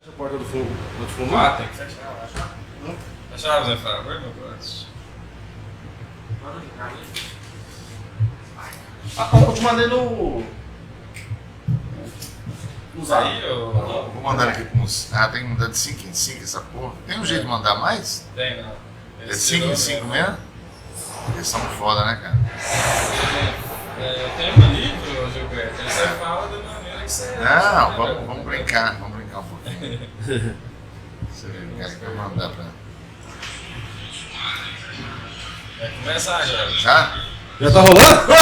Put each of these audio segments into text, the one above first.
A porta do fundo. Do fundo? Ah, tem que fechar, eu acho. Fechar, Zé Fábio, meu braço. Eu te mandei no. No Zap. Aí, eu... Vou mandar aqui para uns. Ah, tem que mandar de 5 em 5 essa porra. Tem um jeito de mandar mais? Tem, não. É 5 em 5 mesmo? Eles são foda, né, cara? Eu tenho um livro, Gilberto, aí você fala da maneira que você... Não, vamos brincar um pouquinho. Você quer mandar pra. Vai começar já. Já? Já tá rolando?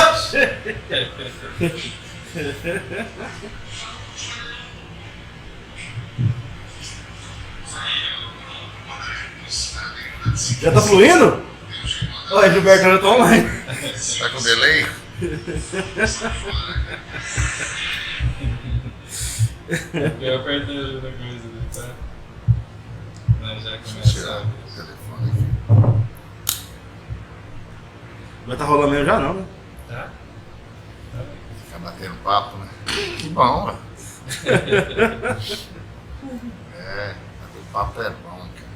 Já tá fluindo? Olha, Gilberto, eu já tô online. Tá com delay? Eu apertei a coisa, tá? Não, já Deixa eu começa. tirar o telefone aqui. Já tá rolando mesmo já não, né? Tá? Ficar batendo papo, né? Que bom, ué. Bater papo é bom, cara.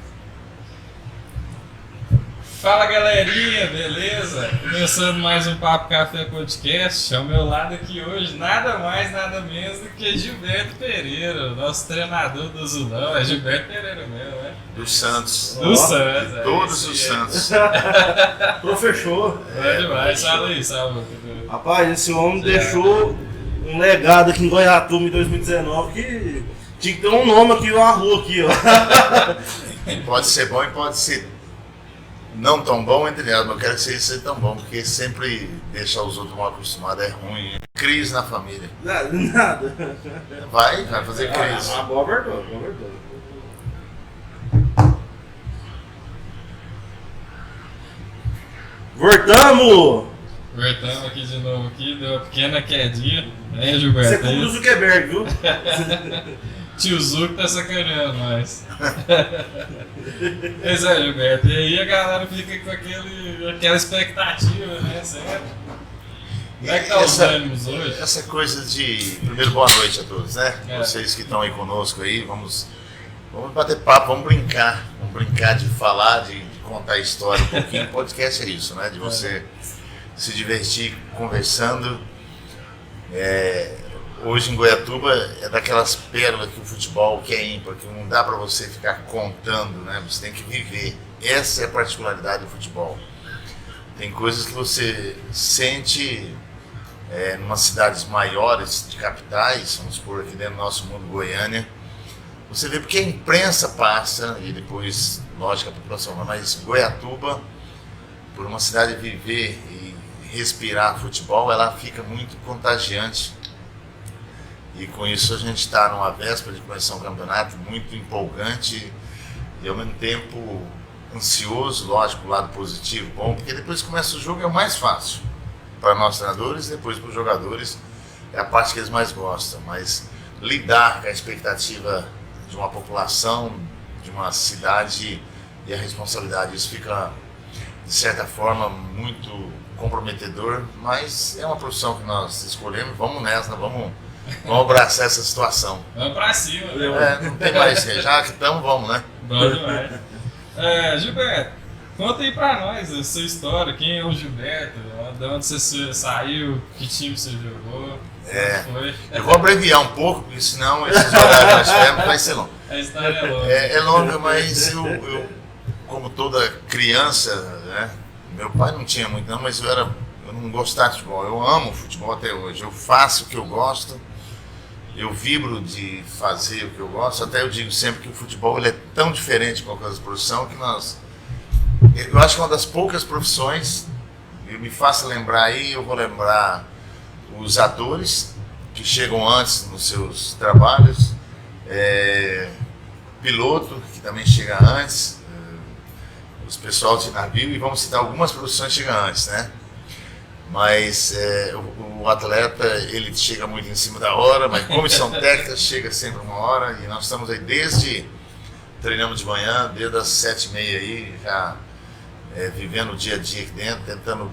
Fala galerinha, beleza? Começando mais um Papo Café Podcast. Ao meu lado aqui hoje, nada mais, nada menos do que Gilberto Pereira, o nosso treinador do Zulão. É Gilberto Pereira mesmo, né? Dos Santos. Do Santos. Todos os Santos. Fechou. É demais, fala aí, salve. Rapaz, esse homem deixou um legado aqui em Goiatuba em 2019 que tinha que ter um nome aqui, uma rua aqui, ó. Pode ser bom e pode ser não tão bom, entre elas, mas eu quero que seja tão bom, porque sempre deixar os outros mal acostumados é ruim. Crise na família. Nada. Vai fazer crise. Boa verdade, boa verdade. Voltamos! Voltamos aqui de novo, deu uma pequena quedinha, né, Você Gilberto? é como o Zuckerberg, viu? Tio Zuc tá sacaneando nós. Pois é, Gilberto. E aí a galera fica com aquela expectativa, né? Certo? Como é que tá os ânimos hoje? Essa coisa de. Primeiro, boa noite a todos, né? É. Vocês que estão aí conosco aí, vamos bater papo, vamos brincar de falar, de contar a história um pouquinho. Podcast é isso, né? De você se divertir conversando. Hoje em Goiatuba é daquelas pérolas que o futebol que é ímpar, que não dá para você ficar contando, né? Você tem que viver. Essa é a particularidade do futebol. Tem coisas que você sente em umas cidades maiores, de capitais, vamos supor aqui dentro do nosso mundo, Goiânia. Você vê porque a imprensa passa e depois, lógico, a população, mas Goiatuba, por uma cidade viver e respirar futebol, ela fica muito contagiante. E com isso a gente está numa véspera de começar um campeonato muito empolgante e ao mesmo tempo ansioso, lógico, o lado positivo, bom, porque depois que começa o jogo é o mais fácil para nós treinadores, depois para os jogadores é a parte que eles mais gostam, mas lidar com a expectativa de uma população, de uma cidade e a responsabilidade, isso fica de certa forma muito comprometedor, mas é uma profissão que nós escolhemos, vamos nessa, vamos abraçar essa situação. Vamos pra cima, né? Não tem mais, já que estamos, vamos, né? Bom demais. Gilberto, conta aí pra nós a sua história. Quem é o Gilberto? De onde você saiu? Que time você jogou? Como foi? Eu vou abreviar um pouco, porque senão esses horários que nós tivemos vai ser longo. A história é longa. É longa, mas eu, como toda criança, né? Meu pai não tinha muito não, mas eu não gostava de futebol. Eu amo futebol até hoje. Eu faço o que eu gosto. Eu vibro de fazer o que eu gosto, até eu digo sempre que o futebol ele é tão diferente de qualquer outra profissão que eu acho que é uma das poucas profissões, e me faça lembrar aí, eu vou lembrar os atores que chegam antes nos seus trabalhos, piloto que também chega antes, os pessoal de navio, e vamos citar algumas profissões que chegam antes, né? Mas o atleta, ele chega muito em cima da hora, mas comissão técnica chega sempre uma hora, e nós estamos aí treinamos de manhã, desde as 7h30 aí, já vivendo o dia a dia aqui dentro, tentando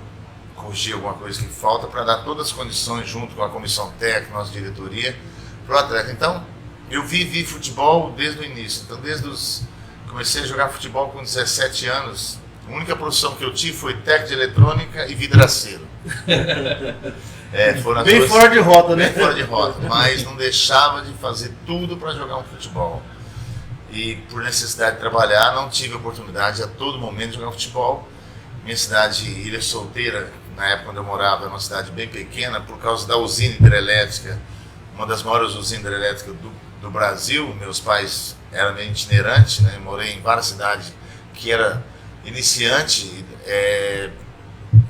corrigir alguma coisa que falta, para dar todas as condições junto com a comissão técnica, nossa diretoria, para o atleta. Então, eu vivi futebol desde o início. Então, comecei a jogar futebol com 17 anos. A única profissão que eu tive foi técnico de eletrônica e vidraceiro. Foram bem fora de rota, né? Bem fora de rota, mas não deixava de fazer tudo para jogar um futebol. E por necessidade de trabalhar, não tive oportunidade a todo momento de jogar futebol. Minha cidade, Ilha Solteira, na época onde eu morava, era uma cidade bem pequena, por causa da usina hidrelétrica, uma das maiores usinas hidrelétricas do Brasil. Meus pais eram meio itinerantes, né? Morei em várias cidades que era iniciante,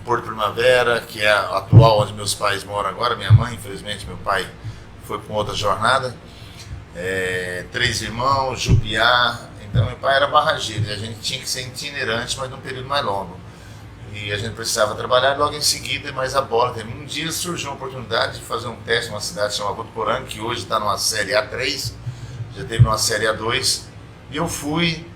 Porto Primavera, que é a atual onde meus pais moram agora, minha mãe, infelizmente meu pai foi com outra jornada, Três Irmãos, Jupiá. Então meu pai era barrageiro e a gente tinha que ser itinerante, mas num período mais longo. E a gente precisava trabalhar logo em seguida, mas a bola. Um dia surgiu a oportunidade de fazer um teste numa cidade chamada Votuporanga, que hoje está numa série A3, já teve uma série A2, e eu fui.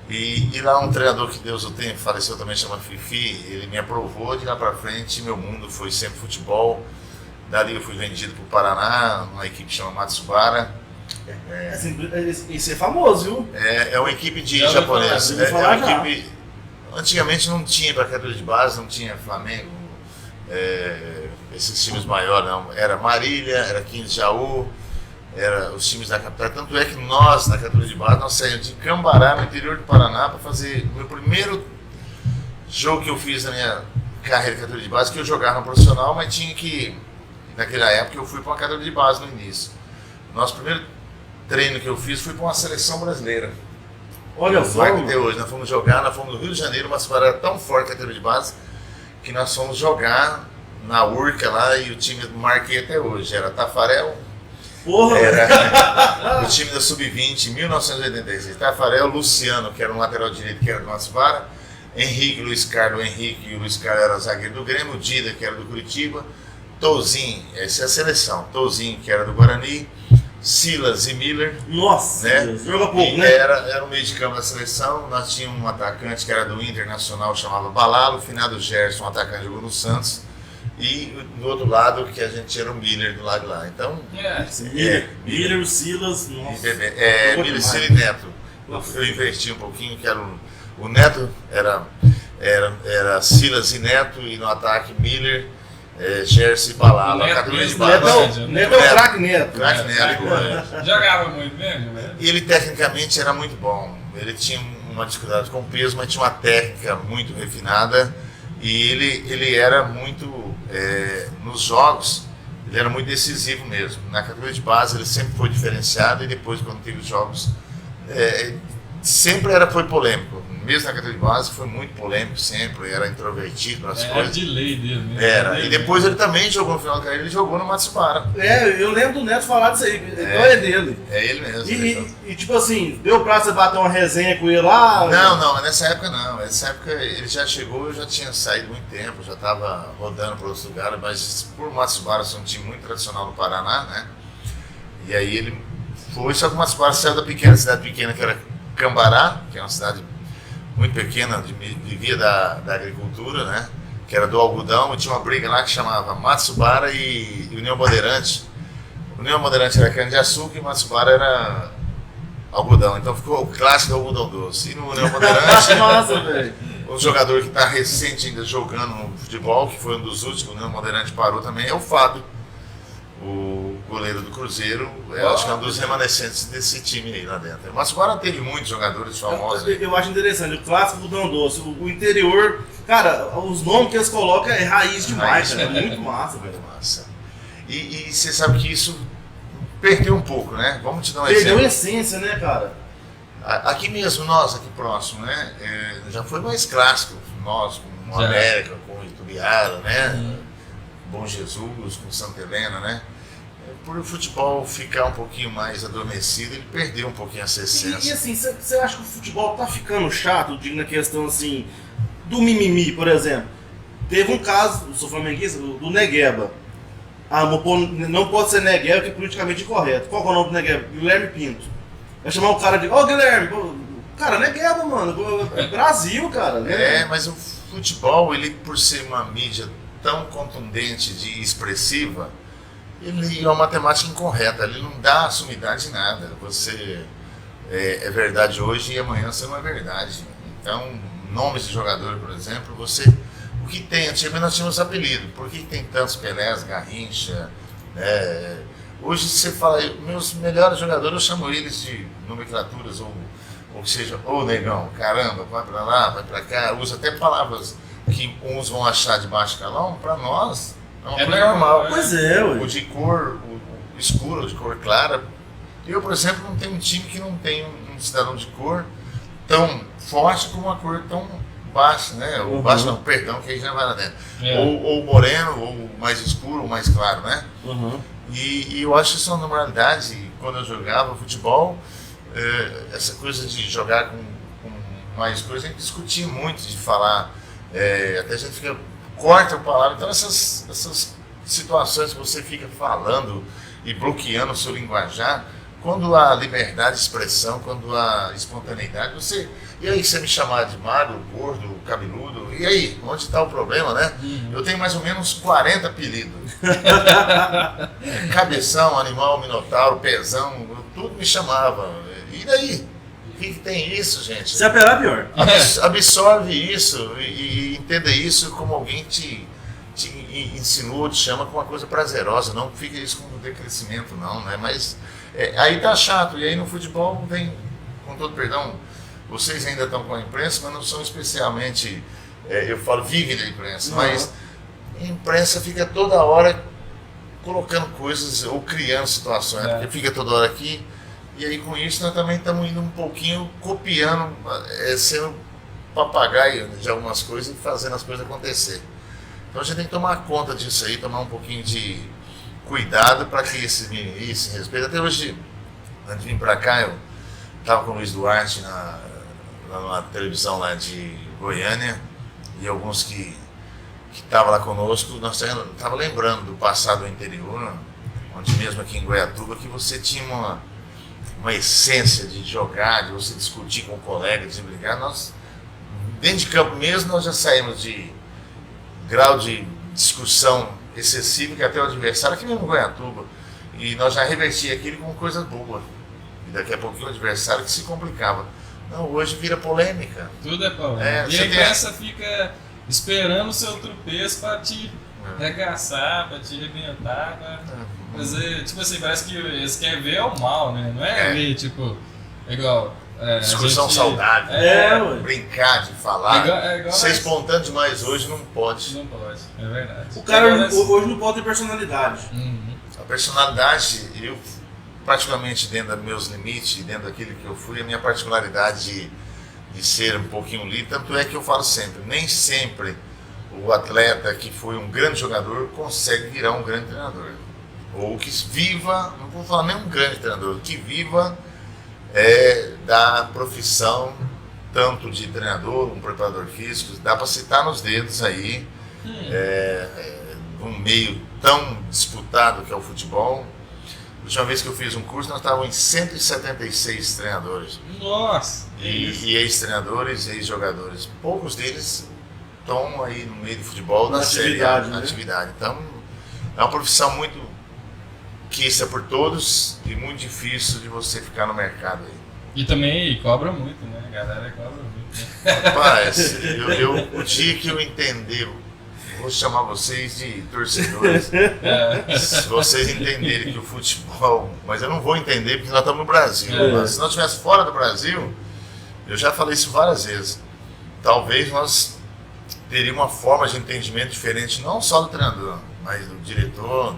E lá um treinador que Deus o tenha, faleceu também, chama Fifi, ele me aprovou. De lá para frente, meu mundo foi sempre futebol. Dali eu fui vendido para o Paraná, uma equipe chamada Matsubara. Isso é famoso, viu? É uma equipe de japoneses. É uma equipe. Antigamente não tinha para categoria de base, não tinha Flamengo, esses times maiores, não. Era Marília, era 15 Jaú, era os times da capital. Tanto é que nós, na categoria de base, nós saímos de Cambará, no interior do Paraná, para fazer o meu primeiro jogo que eu fiz na minha carreira de categoria de base, que eu jogava no profissional, mas tinha que. Naquela época eu fui para uma categoria de base no início. Nosso primeiro treino que eu fiz foi para uma seleção brasileira. Olha só. Até hoje, nós fomos no Rio de Janeiro, uma cidade era tão forte a categoria de base, que nós fomos jogar na Urca lá e o time marquei até hoje. Era Tafarel, porra, era o time da Sub-20 em 1986. Tafarel, Luciano, que era um lateral direito, que era do Matsubara, Henrique, Luiz Carlos, Henrique e o Luiz Carlos era zagueiro do Grêmio, Dida, que era do Curitiba, Tozinho, essa é a seleção, Tozinho, que era do Guarani, Silas e Miller. Nossa, né? Joga pouco, né? Era o meio de campo da seleção. Nós tínhamos um atacante que era do Internacional, chamava Balalo, o finado Gerson, um atacante jogou no Santos. E do outro lado, que a gente tinha o Miller do lado de lá. Então, Miller, Silas, nossa. Miller, Silas e Neto. Eu investi um pouquinho, que era o Neto, era Silas e Neto, e no ataque Miller, Gerson e Balalo. Neto é o craque Neto. Craque Neto. Jogava muito mesmo, né? E ele tecnicamente era muito bom. Ele tinha uma dificuldade com o peso, mas tinha uma técnica muito refinada. E ele era muito, nos jogos, ele era muito decisivo mesmo. Na categoria de base ele sempre foi diferenciado, e depois, quando teve os jogos, sempre foi polêmico. Mesmo na categoria de base foi muito polêmico sempre, era introvertido nas coisas. Era de lei dele mesmo. Era, e depois ele também jogou no final da carreira, ele jogou no Matsubara. Eu lembro do Neto falar disso aí, então é dele. É ele mesmo. E tipo assim, deu pra você bater uma resenha com ele lá? Não, nessa época não. Nessa época ele já chegou, eu já tinha saído muito tempo, já estava rodando para outros lugares, mas por Matsubara ser um time muito tradicional no Paraná, né? E aí ele foi, só que o Matsubara saiu da cidade pequena que era Cambará, que é uma cidade muito pequena, vivia da agricultura, né? Que era do algodão, e tinha uma briga lá que chamava Matsubara e União Bandeirante. União Bandeirante era cana-de-açúcar e Matsubara era algodão, então ficou o clássico do algodão doce. E no União Bandeirante, nossa, velho. Um jogador que está recente ainda jogando no futebol, que foi um dos últimos, o União Bandeirante parou também, é o Fábio, o goleiro do Cruzeiro. Acho que é um dos remanescentes desse time aí lá dentro. O Matsubara teve muitos jogadores famosos. Eu acho interessante, o clássico do algodão doce, o interior, cara, os nomes que eles colocam é raiz demais, cara, é muito massa, velho. Muito massa. E você sabe que isso perdeu um pouco, né? Vamos te dar um Perdeu exemplo. a essência, né, cara? Aqui mesmo, nós, aqui próximo, né? Já foi mais clássico, nós, com o América, com o Itubiara, né? Bom Jesus, com Santa Helena, né? Por o futebol ficar um pouquinho mais adormecido, ele perdeu um pouquinho essa essência. E assim, você acha que o futebol tá ficando chato, na questão assim, do mimimi, por exemplo? Teve um caso, eu sou flamenguista, do Negueba. Não pode ser Negueba, que é politicamente incorreto. Qual que é o nome do Negueba? Guilherme Pinto. Vai chamar o cara de, Guilherme, cara, Negueba, mano, Brasil, cara. Né? Mas o futebol, ele por ser uma mídia tão contundente e expressiva, ele é uma matemática incorreta, ele não dá sumidade em nada. Você é verdade hoje e amanhã você não é verdade. Então, nomes de jogador, por exemplo, o que tem, antigamente nós tínhamos apelido, por que tem tantos Pelés, Garrincha, hoje você fala, meus melhores jogadores eu chamo eles de nomenclaturas, ou seja, ô negão, caramba, vai pra lá, vai pra cá, usa até palavras que uns vão achar de baixo calão, pra nós é uma coisa normal. Pois é, ué. O de cor o escuro, o de cor clara. Eu, por exemplo, não tenho um time que não tem um cidadão de cor tão forte com uma cor tão baixa, né? Ou baixo não, perdão, que aí já vai lá dentro. Ou moreno, ou mais escuro, ou mais claro, né? E eu acho isso uma normalidade. Quando eu jogava futebol, essa coisa de jogar com mais coisa, a gente discutia muito, de falar, até a gente corta a palavra. Então essas situações que você fica falando e bloqueando o seu linguajar, quando há liberdade de expressão, quando há espontaneidade, e aí você me chamar de magro, gordo, cabeludo, e aí, onde está o problema, né? Eu tenho mais ou menos 40 apelidos. Cabeção, animal, minotauro, pezão, tudo me chamava. E daí? O que tem isso, gente? Se apelar, pior. Absorve isso e entenda isso como alguém te ensinou, te chama com uma coisa prazerosa, não fica isso como decrescimento, não, né? Mas aí tá chato, e aí no futebol vem, com todo perdão, vocês ainda estão com a imprensa, mas não são especialmente, eu falo, vivem da imprensa, mas a imprensa fica toda hora colocando coisas ou criando situações, porque fica toda hora aqui, e aí com isso nós também estamos indo um pouquinho copiando, sendo papagaio de algumas coisas e fazendo as coisas acontecer. Então a gente tem que tomar conta disso aí, tomar um pouquinho de cuidado para que esse respeito. Até hoje, antes de vir para cá, eu estava com o Luiz Duarte na televisão lá de Goiânia, e alguns que estavam lá conosco, nós estávamos lembrando do passado interior, onde mesmo aqui em Goiatuba, que você tinha uma essência de jogar, de você discutir com o colega, de brigar. Nós, dentro de campo mesmo, nós já saímos de grau de discussão excessivo que até o adversário, aqui mesmo em Goiatuba, e nós já revertíamos aquilo com coisa boa. E daqui a pouquinho o adversário que se complicava. Não, hoje vira polêmica. Tudo é polêmica. E a imprensa fica esperando o seu tropeço para te regaçar, para te arrebentar, pra fazer, tipo assim, parece que eles querem ver o mal, né? Não é ver, tipo, igual... discussão saudável, brincar, de falar. Ser espontâneo demais hoje não pode. Não pode, é verdade. O cara hoje não pode ter personalidade. A personalidade, eu particularmente dentro dos meus limites, dentro daquilo que eu fui, a minha particularidade de ser um pouquinho livre, tanto é que eu falo sempre, nem sempre o atleta que foi um grande jogador consegue virar um grande treinador. Ou que viva, não vou falar nem um grande treinador, que viva da profissão, tanto de treinador, um preparador físico, dá para citar nos dedos aí, um meio tão disputado que é o futebol. A última vez que eu fiz um curso, nós estávamos em 176 treinadores. Nossa! E ex-treinadores, ex-jogadores. Poucos deles estão aí no meio do futebol, na série A, na atividade. Então, é uma profissão muito quista por todos e muito difícil de você ficar no mercado aí. E também cobra muito, né? A galera cobra muito. Né? Rapaz, o dia que eu entender, vou chamar vocês de torcedores. Se vocês entenderem que o futebol... Mas eu não vou entender porque nós estamos no Brasil. Mas se nós estivéssemos fora do Brasil, eu já falei isso várias vezes, talvez nós teríamos uma forma de entendimento diferente, não só do treinador, mas do diretor,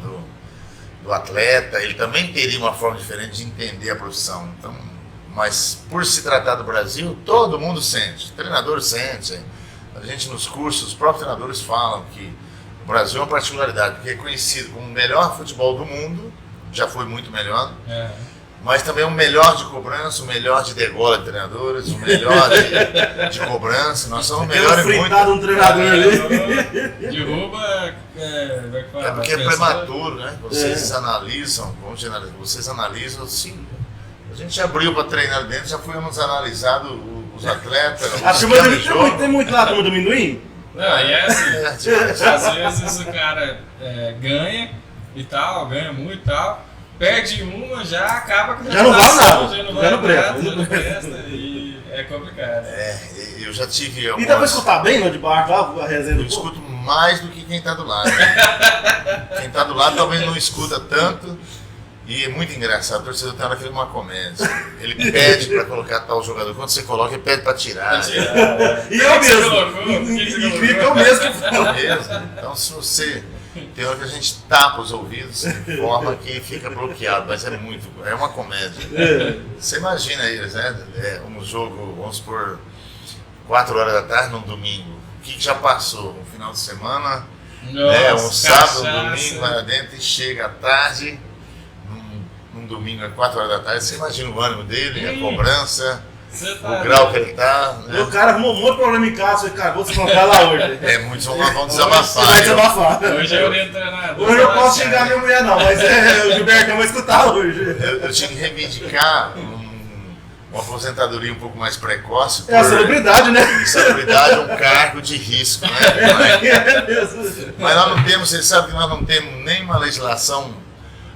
do atleta. Ele também teria uma forma diferente de entender a profissão. Então, mas por se tratar do Brasil, todo mundo sente, o treinador sente. A gente nos cursos, os próprios treinadores falam que o Brasil é uma particularidade, porque é conhecido como o melhor futebol do mundo, já foi muito melhor, mas também o melhor de cobrança, o melhor de degola de treinadores, o melhor de cobrança. Nós somos o melhor em muito. Um treinador ali. Derruba, porque é prematuro, né? Vocês analisam, vamos generalizar, vocês analisam assim. A gente abriu para treinar dentro, já fomos analisados os atletas. A turma tem muito lá, a turma do Minduim? Não, e é assim, às vezes o cara ganha, e tal, ganha muito e tal. Perde uma, já acaba com a Já não vale nada. já não Já vale não presta, nada, já já não não presta, e é complicado. Eu já tive E dá pra escutar bem lá de baixo, lá, a resenha Eu do povo? escuto mais do que quem tá do lado. Quem tá do lado talvez não escuta tanto. E é muito engraçado, o torcedor tem hora que ele é uma comédia. Ele pede pra colocar tal jogador. Quando você coloca, ele pede pra tirar. E eu que você mesmo. colocou? Por que você Incrível que colocou? eu mesmo que É falo. mesmo. Então, se você. Tem hora que a gente tapa os ouvidos de forma que fica bloqueado, mas é muito. É uma comédia. Você imagina eles, né? Um jogo, vamos supor, 4 horas da tarde num domingo. O que já passou? Um final de semana, um sábado, um domingo, vai lá dentro e chega à tarde, num domingo às 4 horas da tarde. Você imagina o ânimo dele, a cobrança. Tá O grau que ele tá, né? O cara arrumou um monte de problema em casa, falei, cara, vou se contar lá hoje. Muitos vão desabafar. Você vai desabafar. Hoje eu oriento treinador. Hoje eu não posso xingar minha mulher não, mas o Gilbertão vai escutar hoje. Eu tinha que reivindicar uma aposentadoria um pouco mais precoce. É a celebridade, né? Celebridade é um cargo de risco, né? É mesmo. Mas nós não temos, você sabe que nós não temos nenhuma legislação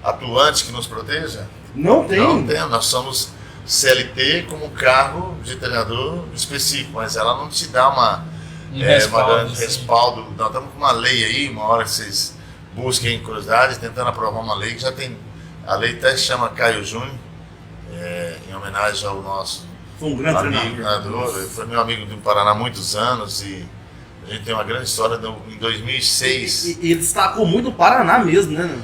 atuante que nos proteja? Não tem. Não temos, nós somos CLT como cargo de treinador específico, mas ela não te dá uma grande respaldo. Nós estamos com uma lei aí, uma hora que vocês busquem curiosidade, tentando aprovar uma lei que já tem. A lei até se chama Caio Júnior, em homenagem ao nosso Foi um grande amigo treinador. treinador. Ele foi meu amigo do Paraná há muitos anos e a gente tem uma grande história em 2006. E ele destacou muito no Paraná mesmo, né?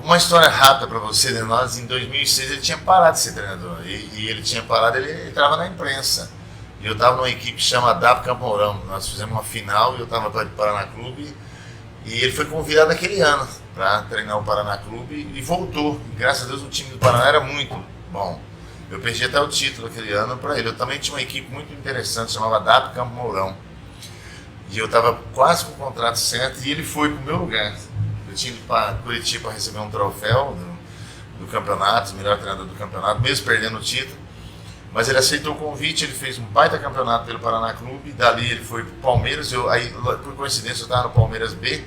Uma história rápida para você, né? Nós em 2006 ele tinha parado de ser treinador e ele tinha parado, ele estava na imprensa. E eu estava numa equipe que chama DAP Campo Mourão. Nós fizemos uma final e eu estava para o Paraná Clube e ele foi convidado naquele ano para treinar o Paraná Clube e voltou. E, graças a Deus o time do Paraná era muito bom. Eu perdi até o título aquele ano para ele. Eu também tinha uma equipe muito interessante, chamava DAP Campo Mourão. E eu estava quase com o contrato certo e ele foi para o meu lugar. Eu tinha ido para Curitiba para receber um troféu do campeonato, o melhor treinador do campeonato, mesmo perdendo o título. Mas ele aceitou o convite, ele fez um baita campeonato pelo Paraná Clube, dali ele foi para o Palmeiras. Aí, por coincidência, eu estava no Palmeiras B.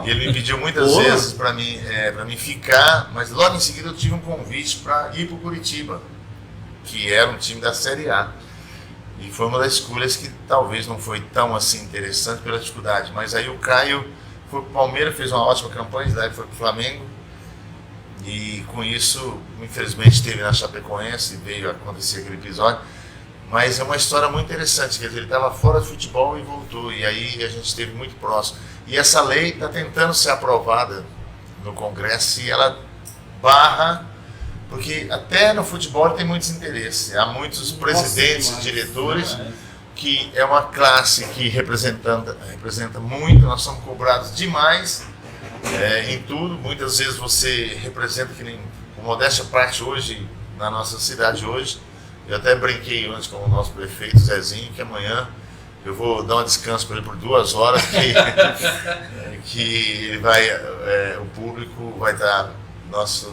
E ele me pediu muitas vezes para mim ficar, mas logo em seguida eu tive um convite para ir para o Curitiba, que era um time da Série A. E foi uma das escolhas que talvez não foi tão assim interessante pela dificuldade. Mas aí o Caio foi para o Palmeiras, fez uma ótima campanha, daí foi para o Flamengo. E com isso, infelizmente, esteve na Chapecoense e veio acontecer aquele episódio. Mas é uma história muito interessante, quer dizer, ele estava fora do futebol e voltou. E aí a gente esteve muito próximo. E essa lei está tentando ser aprovada no Congresso e ela barra, porque até no futebol tem muitos interesses. Há muitos presidentes e diretores que é uma classe que representa muito, nós somos cobrados demais em tudo. Muitas vezes você representa, que nem com modéstia parte hoje, na nossa cidade hoje. Eu até brinquei antes com o nosso prefeito Zezinho, que amanhã eu vou dar um descanso para ele por 2 horas, que ele vai, o público vai estar, nossa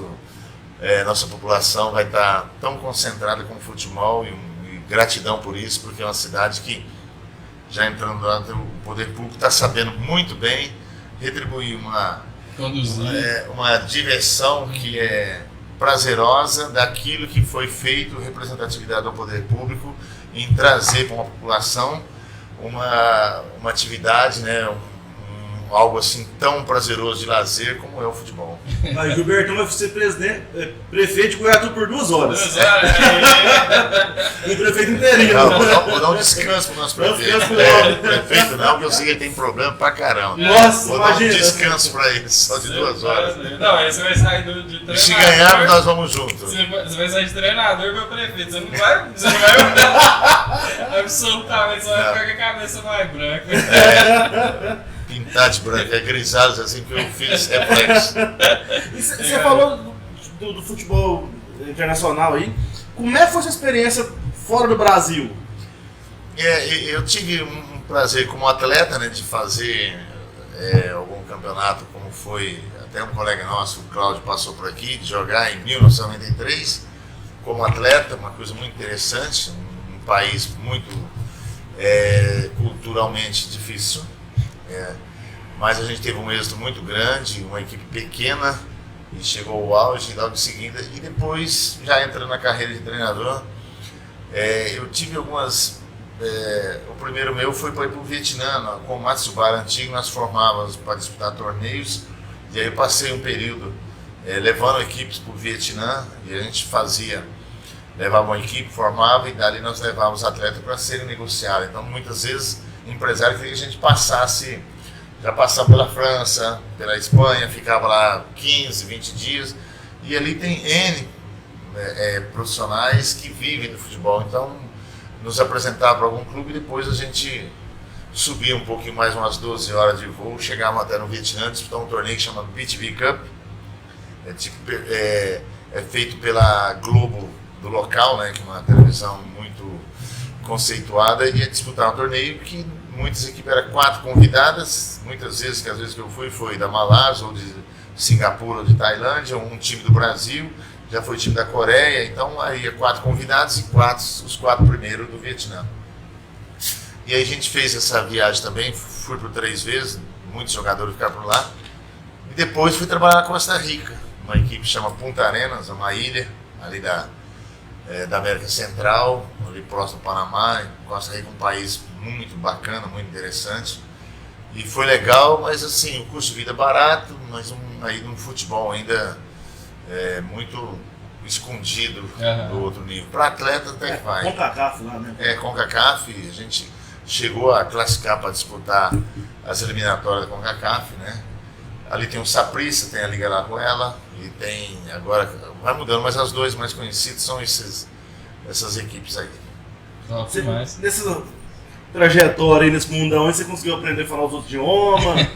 população vai estar tão concentrada com o futebol e gratidão por isso, porque é uma cidade que, já entrando lá, o poder público está sabendo muito bem retribuir uma diversão que é prazerosa daquilo que foi feito, representatividade do poder público, em trazer para uma população uma atividade, né, algo assim tão prazeroso de lazer como é o futebol. Aí o Gilbertão vai ser prefeito de Goiatuba por 2 horas. 2 horas. O prefeito inteirinho. Vou dar um descanso pro nosso prefeito. Prefeito não, porque eu sei que ele tem problema pra caramba. Nossa, vou dar um imagina. descanso pra ele, só de 2 horas. Não, aí você vai sair de treinador. E se ganharmos, nós vamos juntos. Você vai sair de treinador com o prefeito. Você não vai absolutamente, você vai ficar com a cabeça mais branca. Pintar de branco, grisalhos assim que eu fiz reflexo. Você falou do futebol internacional aí. Como é que foi sua experiência fora do Brasil? Eu tive um prazer como atleta, né, de fazer algum campeonato, como foi até um colega nosso, o Cláudio, passou por aqui, de jogar em 1993 como atleta, uma coisa muito interessante, um país muito culturalmente difícil. mas a gente teve um êxito muito grande, uma equipe pequena, e chegou ao auge logo em seguida. E depois, já entrando na carreira de treinador, eu tive algumas... o primeiro meu foi para ir para o Vietnã, com o Matsubara antigo, nós formávamos para disputar torneios, e aí eu passei um período levando equipes para o Vietnã, e a gente levava uma equipe, formava, e dali nós levávamos atletas para serem negociados. Então, muitas vezes, o empresário queria que a gente já passava pela França, pela Espanha, ficava lá 15, 20 dias, e ali tem N profissionais que vivem do futebol. Então, nos apresentava para algum clube e depois a gente subia um pouquinho mais, umas 12 horas de voo, chegávamos até no Vietnã, disputar um torneio que chama BTV Cup. É feito pela Globo do local, né, que é uma televisão muito conceituada, e ia disputar um torneio que muitas equipes eram 4 convidadas, muitas vezes, que às vezes que eu foi da Malásia, ou de Singapura, ou de Tailândia, um time do Brasil, já foi time da Coreia, então aí ia 4 convidados e os 4 primeiros do Vietnã. E aí a gente fez essa viagem também, fui por 3 vezes, muitos jogadores ficaram por lá, e depois fui trabalhar na Costa Rica, uma equipe que chama Punta Arenas, uma ilha ali da América Central, ali próximo do Panamá. Costa Rica é um país muito bacana, muito interessante. E foi legal, mas assim, o custo de vida é barato, mas aí no futebol ainda muito escondido do outro nível. Para atleta até que vai. CONCACAF lá, né? CONCACAF, a gente chegou a classificar para disputar as eliminatórias da CONCACAF, né? Ali tem o Saprissa, tem a Liga La Ruela, e tem, agora vai mudando, mas as 2 mais conhecidas são essas equipes aí. Nessa trajetória aí, nesse mundão aí, você conseguiu aprender a falar os outros idiomas?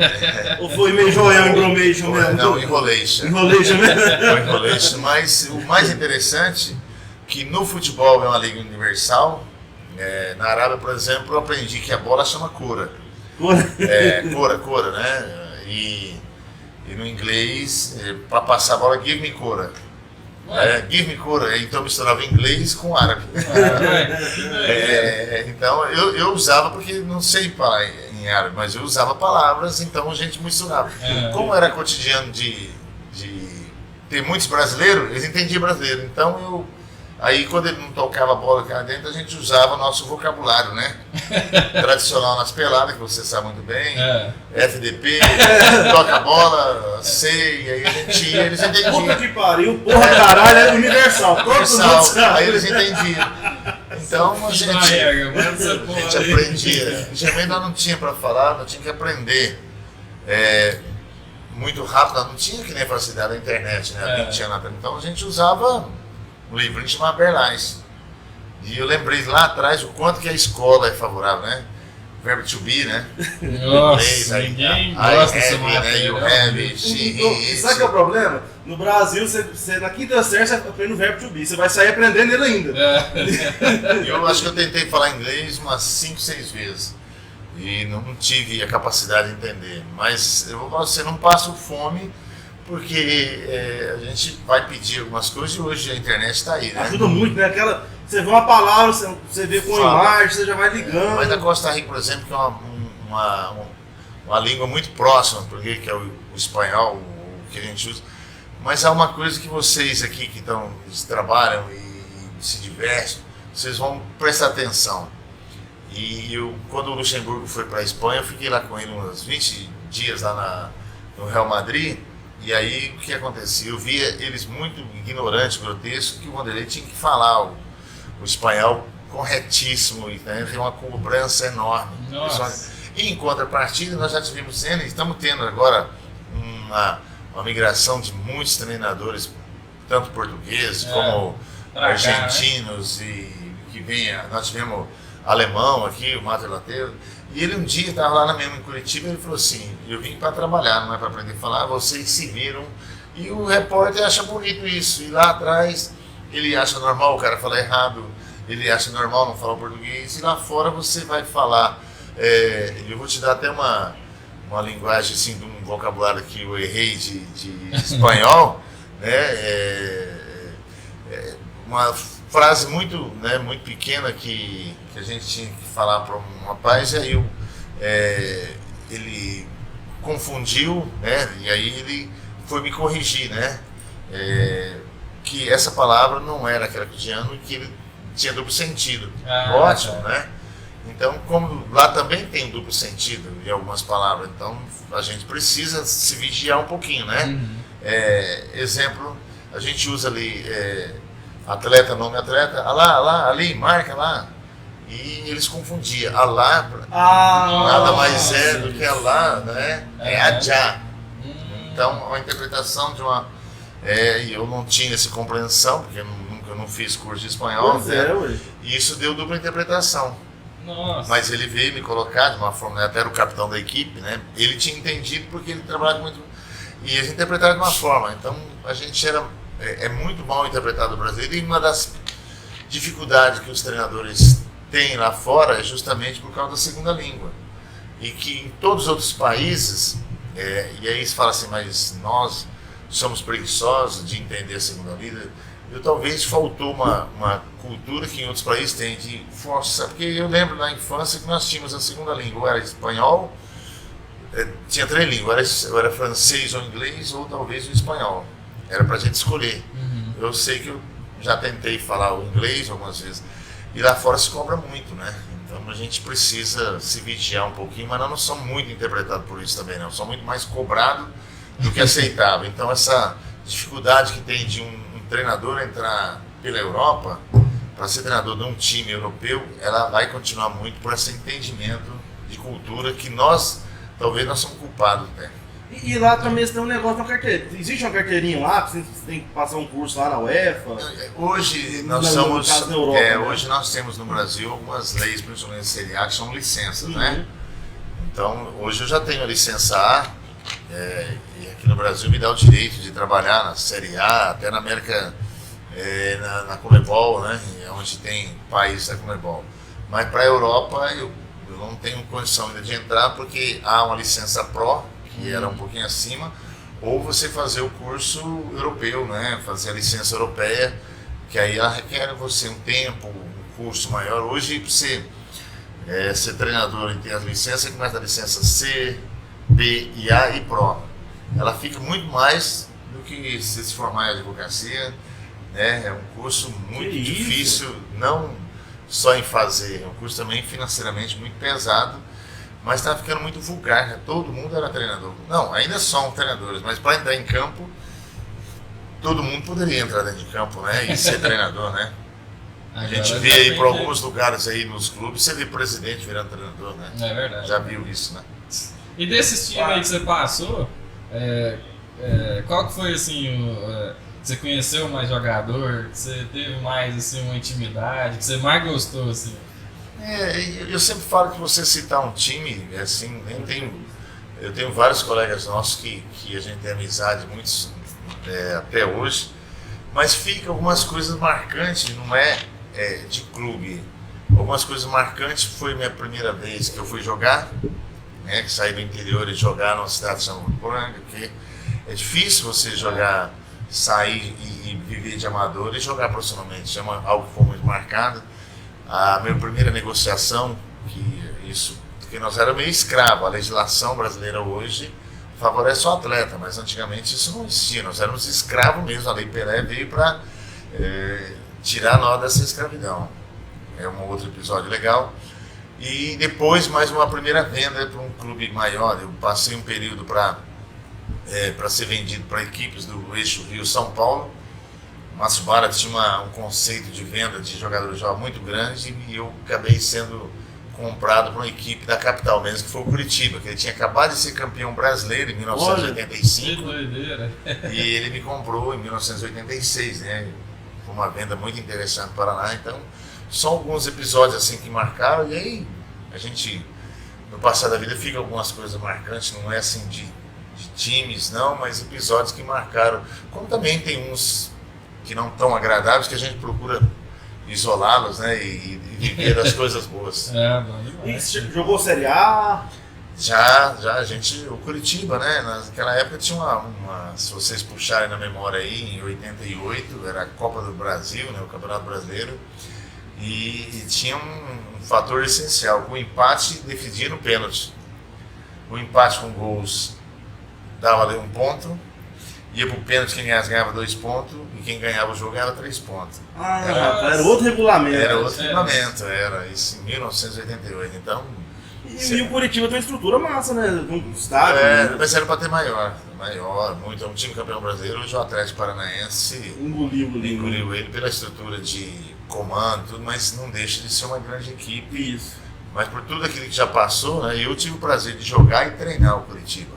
Ou foi meio joião, embromation mesmo? Não, enrolation. Enrolation mesmo? Enrolation, mas o mais interessante, que no futebol é uma liga universal. Na Arábia, por exemplo, eu aprendi que a bola chama cora. Cora, né? E no inglês, para passar a bola, give me cora. Give me cora. Então eu misturava inglês com árabe. Então eu usava, porque não sei falar em árabe, mas eu usava palavras, então a gente misturava. Como era cotidiano de ter muitos brasileiros, eles entendiam brasileiro. Então aí quando ele não tocava a bola cá dentro, a gente usava nosso vocabulário, né? Tradicional nas peladas, que você sabe muito bem. FDP, toca a bola, sei, e aí a gente ia, eles entendiam. Puta que pariu, porra, caralho, é universal. Aí eles entendiam. Então a gente aprendia. Geralmente nós não tinha para falar, nós tínhamos que aprender muito rápido, nós não tinha que nem facilidade da internet, né? Então a gente usava um livrinho chamado Berlais. E eu lembrei lá atrás o quanto que a escola é favorável, né? Verbo to be, né? Nossa, ninguém gosta dessa matéria. You have, she, sabe o que é o problema? No Brasil, você na quinta série você aprende o verbo to be. Você vai sair aprendendo ele ainda. Eu acho que eu tentei falar inglês umas 5, 6 vezes. E não tive a capacidade de entender. Mas eu vou falar, você não passa fome, porque a gente vai pedir algumas coisas e hoje a internet está aí, né? Ajuda muito, né? Você vê uma palavra, você vê com imagem, você já vai ligando. Mas a Costa Rica, por exemplo, que é uma língua muito próxima, porque que é o espanhol, o que a gente usa. Mas há uma coisa que vocês aqui que trabalham e se divertem, vocês vão prestar atenção. E quando o Luxemburgo foi para a Espanha, eu fiquei lá com ele uns 20 dias lá no Real Madrid. E aí o que acontecia? Eu via eles muito ignorantes, grotescos, que o Vanderlei tinha que falar o espanhol corretíssimo, né? Tem uma cobrança enorme. Nossa. E em contrapartida, nós já tivemos estamos tendo agora uma migração de muitos treinadores, tanto portugueses como argentinos, e que nós tivemos alemão aqui, o Mato Lateiro. E ele um dia estava lá mesmo em Curitiba e ele falou assim: eu vim para trabalhar, não é para aprender a falar, vocês se viram. E o repórter acha bonito isso. E lá atrás ele acha normal o cara falar errado, ele acha normal não falar português. E lá fora você vai falar. Eu vou te dar até uma linguagem assim, de um vocabulário que eu errei de espanhol, né? Uma frase muito, né, muito pequena que a gente tinha que falar para um rapaz, e aí ele confundiu, né? E aí ele foi me corrigir, né? Que essa palavra não era cracotiano e que ele tinha duplo sentido. Ótimo, né? Então, como lá também tem duplo sentido em algumas palavras, então a gente precisa se vigiar um pouquinho, né? Exemplo, a gente usa ali atleta, nome atleta, lá, ali, marca lá. E eles confundiam. Alá nada mais é do que Alá, né? É Adjá. Então, a interpretação de uma... eu não tinha essa compreensão, porque eu não fiz curso de espanhol, né? E isso deu dupla interpretação. Nossa. Mas ele veio me colocar de uma forma, até era o capitão da equipe, né? Ele tinha entendido porque ele trabalhava muito... E eles interpretaram de uma forma. Então, a gente é muito mal interpretado no brasileiro, e uma das dificuldades que os treinadores têm lá fora é justamente por causa da segunda língua. E que em todos os outros países, e aí se fala assim, mas nós somos preguiçosos de entender a segunda língua. Talvez faltou uma cultura que em outros países tem de forçar, porque eu lembro na infância que nós tínhamos a segunda língua, ou era espanhol, tinha 3 línguas, ou era francês ou inglês, ou talvez o espanhol. Era pra gente escolher. Eu sei que eu já tentei falar o inglês algumas vezes, e lá fora se cobra muito, né? Então a gente precisa se vigiar um pouquinho, mas nós não somos muito interpretados por isso também, não. Somos muito mais cobrados do que aceitável. Então essa dificuldade que tem de um treinador entrar pela Europa para ser treinador de um time europeu, ela vai continuar muito por esse entendimento de cultura que talvez nós somos culpados, né? E lá também tem um negócio na carteira. Existe uma carteirinha lá, que você tem que passar um curso lá na UEFA? Hoje nós hoje nós temos no Brasil algumas leis, principalmente a Série A, que são licenças, né? Então, hoje eu já tenho a licença A, e aqui no Brasil me dá o direito de trabalhar na Série A, até na América, na Comebol, né? Onde tem países da Comebol. Mas para a Europa eu não tenho condição ainda de entrar, porque há uma licença Pro, que era um pouquinho acima, ou você fazer o curso europeu, né? Fazer a licença europeia, que aí ela requer você um tempo, um curso maior. Hoje, para você ser treinador e ter as licenças, começa a licença C, B e A e Pro. Ela fica muito mais do que se formar em advocacia, né? É um curso muito difícil, não só em fazer, é um curso também financeiramente muito pesado, mas está ficando muito vulgar, né? Todo mundo era treinador. Não, ainda são treinadores, mas para entrar em campo, todo mundo poderia entrar dentro de campo, né? E ser treinador, né? A gente vê aí por alguns lugares aí nos clubes, você vê presidente virando treinador, né? É verdade. Já viu isso, né? E desses times aí que você passou, qual que foi assim, você conheceu mais jogador, que você teve mais assim, uma intimidade, que você mais gostou assim? Eu sempre falo que você citar um time, assim, eu tenho vários colegas nossos que a gente tem amizade, muitos até hoje, mas fica algumas coisas marcantes, não de clube. Algumas coisas marcantes foi minha primeira vez que eu fui jogar, né, que saí do interior e jogar numa cidade chamada Poranga, que é difícil você jogar, sair e viver de amador e jogar profissionalmente, algo que foi muito marcado. A minha primeira negociação, porque nós éramos meio escravos, a legislação brasileira hoje favorece o atleta, mas antigamente isso não existia, nós éramos escravos mesmo, a Lei Pelé veio para tirar nós dessa escravidão. É um outro episódio legal. E depois, mais uma primeira venda para um clube maior, eu passei um período para ser vendido para equipes do eixo Rio-São Paulo. Matsubara tinha um conceito de venda de jogadores jovens muito grande e eu acabei sendo comprado por uma equipe da capital mesmo, que foi o Curitiba, que ele tinha acabado de ser campeão brasileiro em 1985. Que doideira. E ele me comprou em 1986, né? Foi uma venda muito interessante para lá. Então, são alguns episódios assim que marcaram, e aí a gente, no passar da vida, fica algumas coisas marcantes, não é assim de times, não, mas episódios que marcaram. Como também tem uns que não tão agradáveis, que a gente procura isolá-los, né, e viver as coisas boas. Bom demais. E você jogou Série A? Já, a gente, o Curitiba, né, naquela época tinha se vocês puxarem na memória aí, em 88, era a Copa do Brasil, né, o Campeonato Brasileiro, e tinha um fator essencial, o empate decidia no pênalti. o empate com gols dava ali 1 ponto, ia pro pênalti, quem ganhava 2 pontos, e quem ganhava o jogo ganhava 3 pontos. Era outro regulamento. Era outro regulamento, era isso em 1988. Então. E o Curitiba tem uma estrutura massa, né? Um estádio. Né? Mas era para ter maior, muito. É um time campeão brasileiro. Hoje o Atlético Paranaense engoliu ele pela estrutura de comando, tudo, mas não deixa de ser uma grande equipe. Isso. Mas por tudo aquilo que já passou, né, eu tive o prazer de jogar e treinar o Curitiba.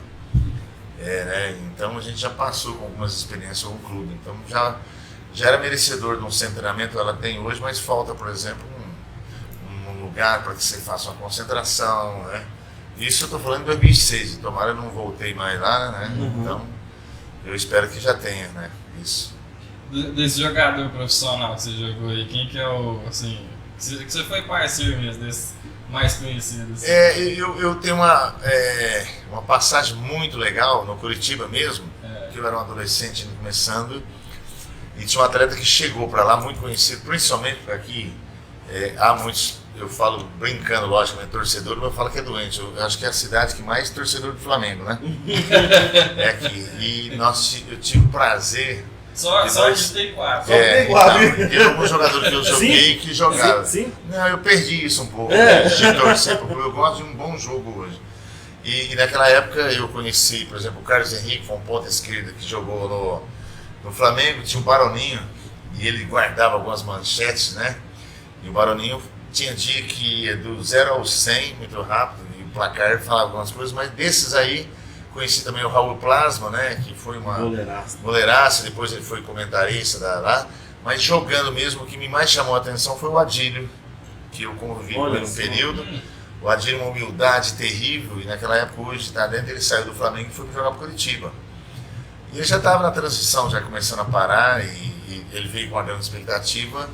Né, então a gente já passou com algumas experiências com o clube. Então já era merecedor de um centro de treinamento, ela tem hoje, mas falta, por exemplo, um lugar para que você faça uma concentração. Né? Isso eu estou falando em 2006, tomara eu não voltei mais lá, né? Então eu espero que já tenha, né? Isso. Desse jogador profissional que você jogou aí, quem que é o, assim, que você foi parceiro mesmo, desse mais conhecido? Assim? Eu tenho uma passagem muito legal no Curitiba mesmo, que eu era um adolescente começando, e tinha um atleta que chegou para lá, muito conhecido, principalmente aqui, há muitos, eu falo brincando, logicamente, torcedor, mas eu falo que é doente, eu acho que é a cidade que mais torcedor do Flamengo, né? É aqui, e eu tive o prazer... Só a gente tem 4. Tem alguns jogadores que eu joguei que jogaram. Sim. Não, eu perdi isso um pouco. De torcer, porque eu gosto de um bom jogo hoje. E naquela época eu conheci, por exemplo, o Carlos Henrique, foi um ponta esquerda que jogou no Flamengo, tinha um Baroninho, e ele guardava algumas manchetes, né? E o Baroninho tinha dia que ia do 0 ao 100, muito rápido, e o placar falava algumas coisas, mas desses aí, conheci também o Raul Plasma, né, que foi uma goleiraça, depois ele foi comentarista lá, mas jogando mesmo, o que me mais chamou a atenção foi o Adílio, que eu convivi com ele um período. O Adílio, uma humildade terrível, e naquela época, hoje, tá dentro, ele saiu do Flamengo e foi jogar para Curitiba. E ele já estava na transição, já começando a parar, e ele veio com uma grande expectativa,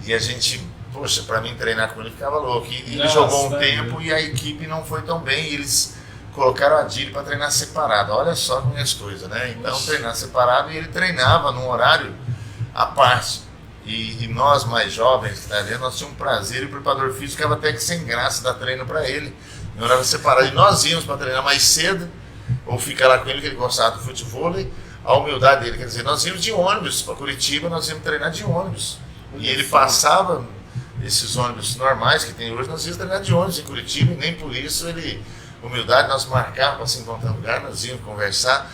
e a gente, poxa, para mim treinar com ele ficava louco. E ele jogou um tempo e a equipe não foi tão bem, e eles colocaram o Adílio para treinar separado. Olha só como é as coisas, né? Então, treinar separado, e ele treinava num horário à parte. E nós, mais jovens, tá vendo? Nós tínhamos um prazer, e o preparador físico ficava até que sem graça dar treino para ele, em horário separado. E nós íamos para treinar mais cedo, ou ficar lá com ele, que ele gostava do futebol, a humildade dele. Quer dizer, nós íamos de ônibus para Curitiba, nós íamos treinar de ônibus. E ele passava esses ônibus normais que tem hoje, nós íamos treinar de ônibus em Curitiba, e nem por isso ele... Humildade, nós marcávamos para se encontrar no lugar, nós íamos conversar,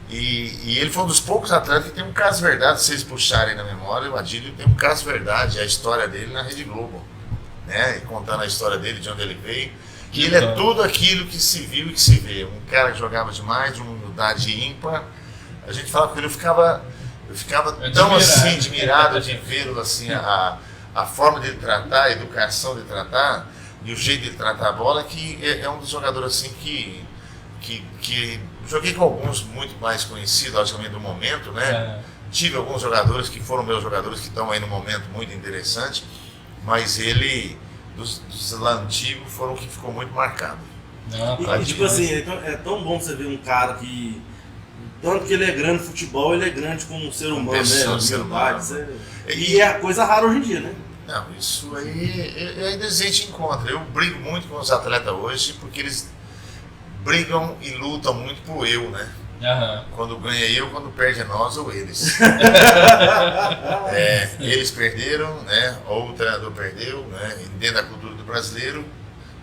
e ele foi um dos poucos atletas que tem um caso verdade, se vocês puxarem na memória, o Adílio tem um caso verdade, a história dele na Rede Globo, né? E contando a história dele, de onde ele veio, que ele é tudo aquilo que se viu e que se vê, um cara que jogava demais, de uma humildade ímpar. A gente fala com ele, eu ficava tão assim, admirado de vê-lo, assim, a forma dele tratar, a educação de tratar, e o jeito de tratar a bola, que é um dos jogadores assim que joguei com alguns muito mais conhecidos, logicamente, do momento, né? Tive alguns jogadores que foram meus jogadores que estão aí num momento muito interessante, mas ele, dos lá antigos, foram o que ficou muito marcado. E tipo assim, é tão bom você ver um cara que, tanto que ele é grande no futebol, ele é grande como ser humano, né? Ser humano. E é coisa rara hoje em dia, né? Não, isso aí ainda a gente encontra. Eu brigo muito com os atletas hoje, porque eles brigam e lutam muito por eu, né? Quando ganha eu, quando perde é nós ou eles. Eles perderam, né? Ou o treinador perdeu, né? Dentro da cultura do brasileiro.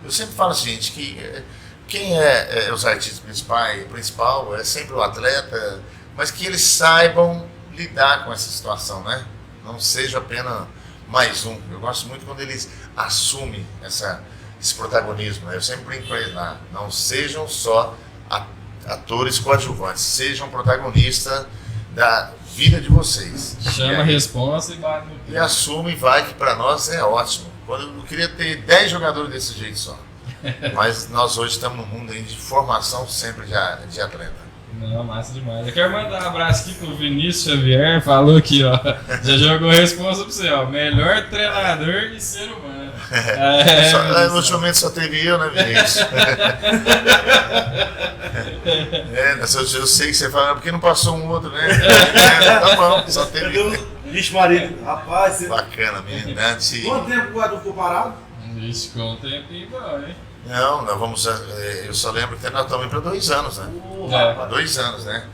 Eu sempre falo assim, gente, que quem é os artistas principal é sempre o atleta, mas que eles saibam lidar com essa situação, né? Não seja apenas mais um. Eu gosto muito quando eles assumem esse protagonismo, né? Eu sempre brinco com eles lá. Não sejam só atores coadjuvantes, sejam protagonistas da vida de vocês. Chama a responsa e bate no pé. E assume e vai, que para nós é ótimo. Eu queria ter 10 jogadores desse jeito só. Mas nós hoje estamos num mundo aí de formação sempre de atleta. Não, massa demais. Eu quero mandar um abraço aqui pro Vinícius Xavier, falou aqui, ó. Já jogou a resposta pra você, ó. Melhor treinador e ser humano. Ultimamente só teve eu, né, Vinícius? Eu sei que você fala, porque não passou um outro, né? Tá bom, só teve eu. Vixe Maria, rapaz. Bacana, menino. Quanto tempo o Edu ficou parado? Vixe, ficou um tempinho bom, hein? Não, nós vamos. Eu só lembro que nós estamos para 2 anos, né? Para 2 anos, né?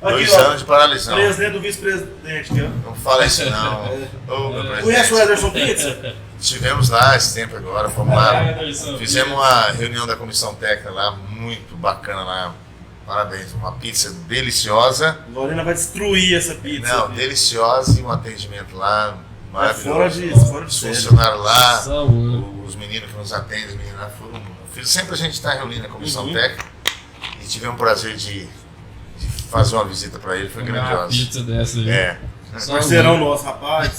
Aqui, 2 ó, anos de paralisão. Presidente do vice-presidente, aqui, ó. Não fala isso não. Ô, meu presidente. Conhece o Ederson Pizza? Estivemos lá esse tempo agora, fomos lá. Ederson Fizemos uma reunião da comissão técnica lá, muito bacana lá. Parabéns, uma pizza deliciosa. Lorena vai destruir essa pizza. Não, aqui. deliciosa e um atendimento lá Fora de maravilhoso. fora de Os série. funcionários lá, Saúde. os meninos que nos atendem, os meninos lá foram. Sempre a gente está reunindo a comissão técnica e tivemos o prazer de fazer uma visita para ele, foi Comer uma grandiosa. pizza dessa aí. É, Parceirão nosso, rapaz.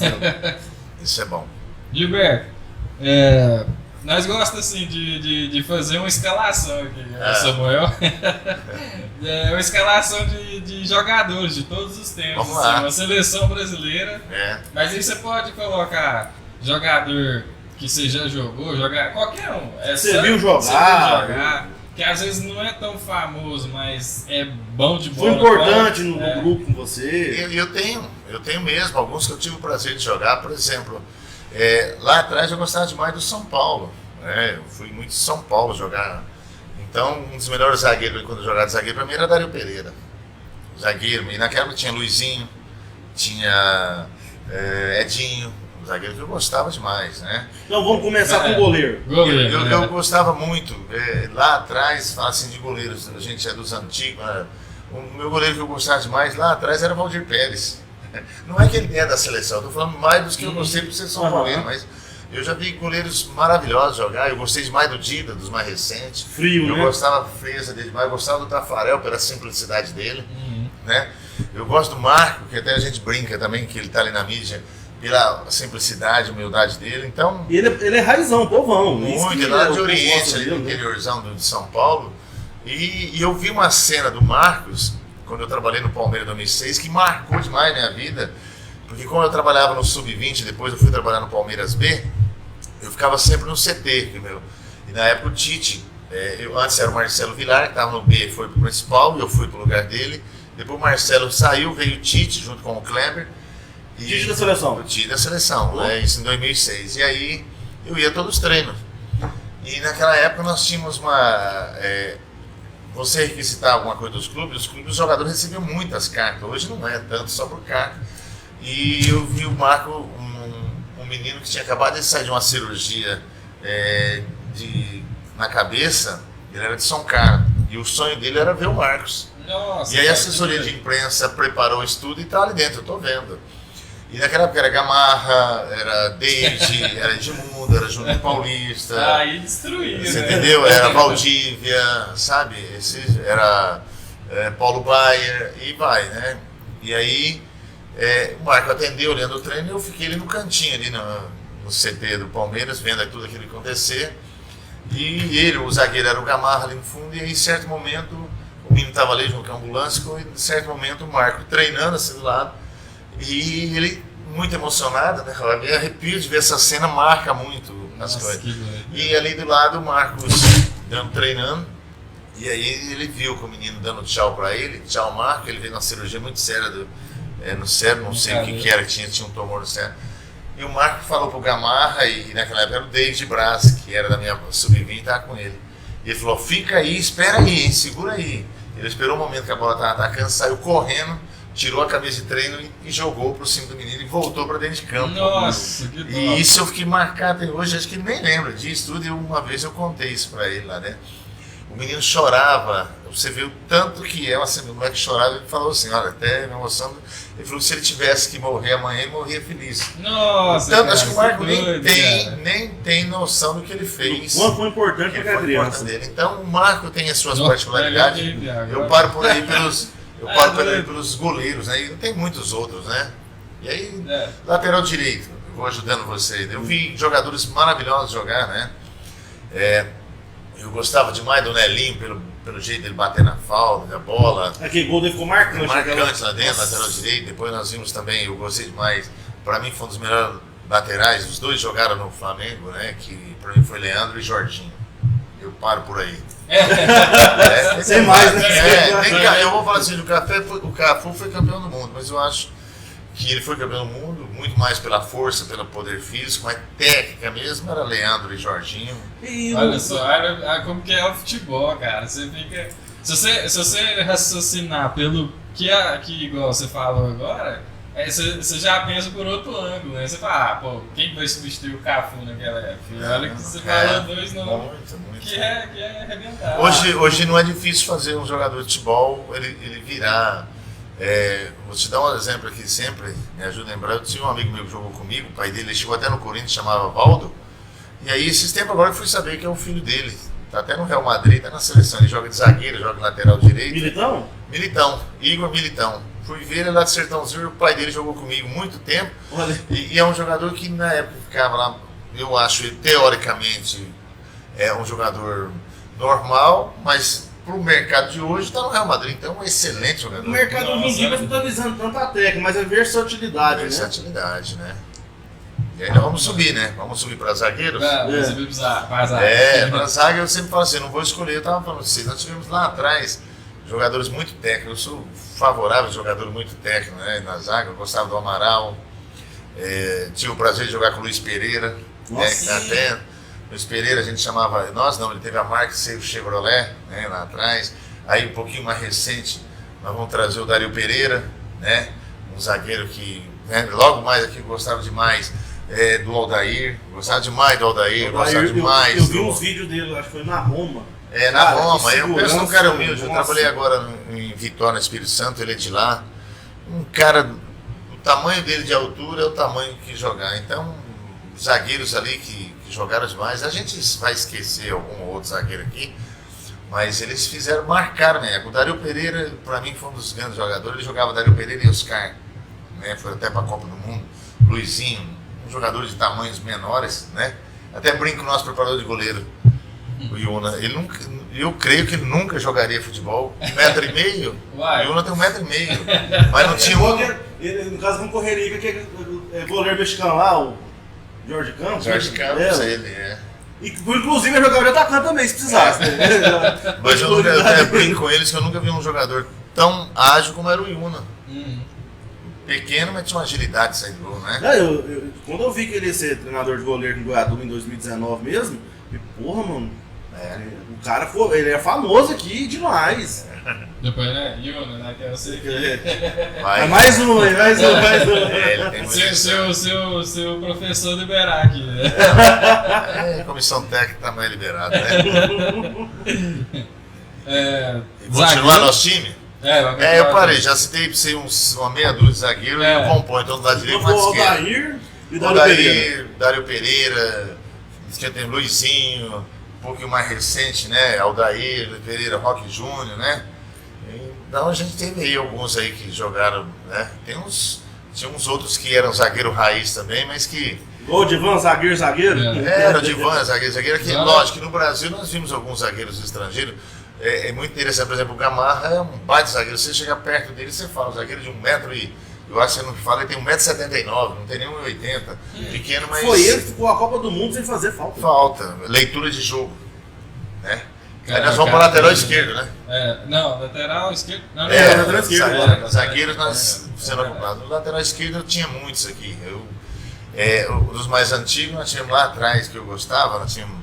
isso é bom. Gilberto, nós gostamos assim de fazer uma escalação aqui, né, Samuel? Uma escalação de jogadores de todos os tempos, Vamos lá. uma seleção brasileira. É. Mas aí você pode colocar jogador que você já jogou, jogar qualquer um. Você viu jogar. Que às vezes não é tão famoso, mas é bom de Foi bola. importante no grupo com você. Eu tenho mesmo, alguns que eu tive o prazer de jogar, por exemplo, lá atrás eu gostava demais do São Paulo, né? Eu fui muito de São Paulo jogar, então um dos melhores zagueiros quando eu jogava de zagueiro para mim era Dario Pereira, zagueiro, e naquela época tinha Luizinho, tinha Edinho, um zagueiro que eu gostava demais, né? Então vamos começar com o goleiro. Eu gostava muito, lá atrás, fala assim de goleiros, a gente é dos antigos, né? O meu goleiro que eu gostava demais lá atrás era Valdir Pérez. Não é que ele é da seleção, estou falando mais dos que eu gostei por ser São Paulo, mas eu já vi goleiros maravilhosos jogar. Eu gostei demais do Dida, dos mais recentes. Frio, eu né? gostava da frieza dele demais, eu gostava do Tafarel pela simplicidade dele, né? Eu gosto do Marco, que até a gente brinca também, que ele está ali na mídia, pela simplicidade, humildade dele. Então, Ele é raizão, povão. muito, ele lá de Oriente, ali no interiorzão de São Paulo. E eu vi uma cena do Marcos, quando eu trabalhei no Palmeiras em 2006, que marcou demais minha vida, porque como eu trabalhava no Sub-20, depois eu fui trabalhar no Palmeiras B, eu ficava sempre no CT, e na época o Tite, antes era o Marcelo Vilar, que estava no B, foi pro principal, e eu fui pro lugar dele, depois o Marcelo saiu, veio o Tite, junto com o Kleber. Tite da seleção. O Tite da seleção, isso em 2006, e aí eu ia todos os treinos, e naquela época nós tínhamos você requisitar alguma coisa dos clubes, os jogadores recebiam muitas cartas, hoje não é tanto, só por carta. E eu vi o Marco, um menino que tinha acabado de sair de uma cirurgia na cabeça, ele era de São Carlos, e o sonho dele era ver o Marcos. Nossa, E aí a assessoria de imprensa preparou o estudo e está ali dentro, eu estou vendo. E naquela época era Gamarra, era Deide, era Edmundo, era Júnior Paulista. Aí destruíram. Você né? entendeu? Era Valdívia, sabe? Era Paulo Baier e vai, né? E aí o Marco atendeu olhando o treino e eu fiquei ali no cantinho, ali no CT do Palmeiras, vendo tudo aquilo acontecer. E ele, o zagueiro, era o Gamarra ali no fundo, e aí em certo momento o menino estava ali junto com a ambulância, e em certo momento o Marco treinando assim do lado, e ele muito emocionado, né? Eu me arrepio de ver essa cena, marca muito as coisas. E ali do lado o Marcos treinando, e aí ele viu que o menino dando tchau pra ele, tchau Marco, ele veio numa cirurgia muito séria no cérebro, não sei o que era, tinha um tumor no cérebro. E o Marco falou pro Gamarra, e naquela época era o David Braz, que era da minha sub-20, estava com ele. E ele falou, fica aí, espera aí, hein, segura aí. Ele esperou o momento que a bola estava atacando, saiu correndo, tirou a camisa de treino e jogou pro cima do menino e voltou para dentro de campo. Nossa, que top. E isso eu fiquei marcado até hoje, acho que ele nem lembra disso tudo, e uma vez eu contei isso para ele lá, né? O menino chorava, você viu tanto que o moleque chorava, ele falou assim, olha, até me emocionando, ele falou que se ele tivesse que morrer amanhã, ele morria feliz. Nossa, Então, cara, acho que o Marco doido, nem tem noção do que ele fez. O quanto foi importante que para a foi criança. dele. Então, o Marco tem as suas Nossa, particularidades. Eu paro por aí pelos goleiros, né? E tem muitos outros, né? E aí, lateral direito, eu vou ajudando você. Eu vi jogadores maravilhosos jogar, né? Eu gostava demais do Nelinho, pelo jeito dele bater na falta, da bola. Aquele gol dele ficou marcante. Marcante lá dentro, lateral direito. Depois nós vimos também, eu gostei demais. Para mim foi um dos melhores laterais. Os dois jogaram no Flamengo, né? Que para mim foi Leandro e Jorginho. Eu paro por aí. Sem mais, né? Eu vou falar assim, o Cafu foi campeão do mundo, mas eu acho que ele foi campeão do mundo, muito mais pela força, pelo poder físico, mas técnica mesmo era Leandro e Jorginho. Olha só, como que é o futebol, cara. Você fica. Se você raciocinar pelo que igual você falou agora, você já pensa por outro ângulo, né? Você fala, pô, quem vai substituir o Cafu naquela época? E olha que você falou dois nomes que é arrebentar. Hoje não é difícil fazer um jogador de futebol ele virar. Vou te dar um exemplo aqui sempre, me ajuda a lembrar. Eu tinha um amigo meu que jogou comigo, o pai dele chegou até no Corinthians, chamava Valdo. E aí, esses tempos agora eu fui saber que é o filho dele. Tá até no Real Madrid, tá na seleção. Ele joga de zagueiro, joga de lateral direito. Militão? Militão, Igor Militão. Fui ver ele lá de Sertãozinho, o pai dele jogou comigo muito tempo. E é um jogador que na época ficava lá, eu acho ele teoricamente é um jogador normal, mas pro mercado de hoje tá no Real Madrid, então é um excelente jogador. O mercado hoje em dia não tá visando tanto a técnica, mas a versatilidade, versatilidade, né? E aí nós vamos subir, né? Vamos subir para zagueiros. Para zaga eu sempre falo assim, não vou escolher, eu tava falando assim, nós tivemos lá atrás jogadores muito técnicos, eu sou favorável a jogador muito técnico, né? Na zaga, eu gostava do Amaral, tive o prazer de jogar com o Luiz Pereira, né? Que tá até, Luiz Pereira a gente chamava, ele teve a marca Chevrolet, né? Lá atrás, aí um pouquinho mais recente, nós vamos trazer o Dario Pereira, né? Um zagueiro que, né? Logo mais aqui gostava demais do Aldair, gostava demais do Aldair, gostava demais. Eu vi uns vídeos dele, acho que foi na Roma. Na Roma, eu penso num cara humilde, eu trabalhei agora em Vitória, no Espírito Santo, ele é de lá. Um cara, o tamanho dele de altura é o tamanho que jogar. Então, zagueiros ali que jogaram demais, a gente vai esquecer algum ou outro zagueiro aqui, mas eles marcaram, né? O Dario Pereira, para mim, foi um dos grandes jogadores. Ele jogava Dario Pereira e Oscar, né? Foi até para a Copa do Mundo. Luizinho, um jogador de tamanhos menores, né? Até brinco com o nosso preparador de goleiro, o Yuna. Eu creio que ele nunca jogaria futebol. 1,5 m. O Yuna tem 1,5 m. Mas não tinha um. Ele, no caso, com correria, que é goleiro mexicano lá, o Jorge Campos. Jorge Campos, ele é. Inclusive, ele jogava de atacante também, se precisasse. Né? Mas eu até brinco com eles que eu nunca vi um jogador tão ágil como era o Yuna. Pequeno, mas tinha uma agilidade de sair do gol, né? Quando eu vi que ele ia ser treinador de goleiro em Goiatuba em 2019 mesmo, eu falei, porra, mano, o cara ele é famoso aqui demais. Depois, né? Yuna, né? Que eu sei que... Mais um. Ele tem seu professor liberar aqui, né? Comissão técnica tá mais liberada, né? Continuar nosso time? Eu parei, já citei pra você uma meia dúzia de zagueiro e eu componho, então do lado direito e do lado esquerdo. Aldair, Dario Pereira, que tem Luizinho, um pouquinho mais recente, né? Aldair, Pereira, Roque Júnior, né? Então a gente teve aí alguns aí que jogaram, né? Tinha uns outros que eram zagueiro raiz também, mas que... O Divan, zagueiro? Era o Divan, zagueiro. Que, lógico que no Brasil nós vimos alguns zagueiros estrangeiros. É muito interessante, por exemplo, o Gamarra é um baita zagueiro. Você chega perto dele, você fala, um zagueiro de 1 metro e... Eu acho que você não fala, ele tem 1,79 m, não tem nem 1,80 m. Pequeno, mas... Foi ele que ficou a Copa do Mundo sem fazer falta. Leitura de jogo, né? Aí nós vamos para o lateral esquerdo, né? Não, lateral esquerdo... Não, lateral esquerdo. Zagueiros nós sendo ocupados. No lateral esquerdo eu tinha muitos aqui. Dos mais antigos nós tínhamos lá atrás, que eu gostava, nós tínhamos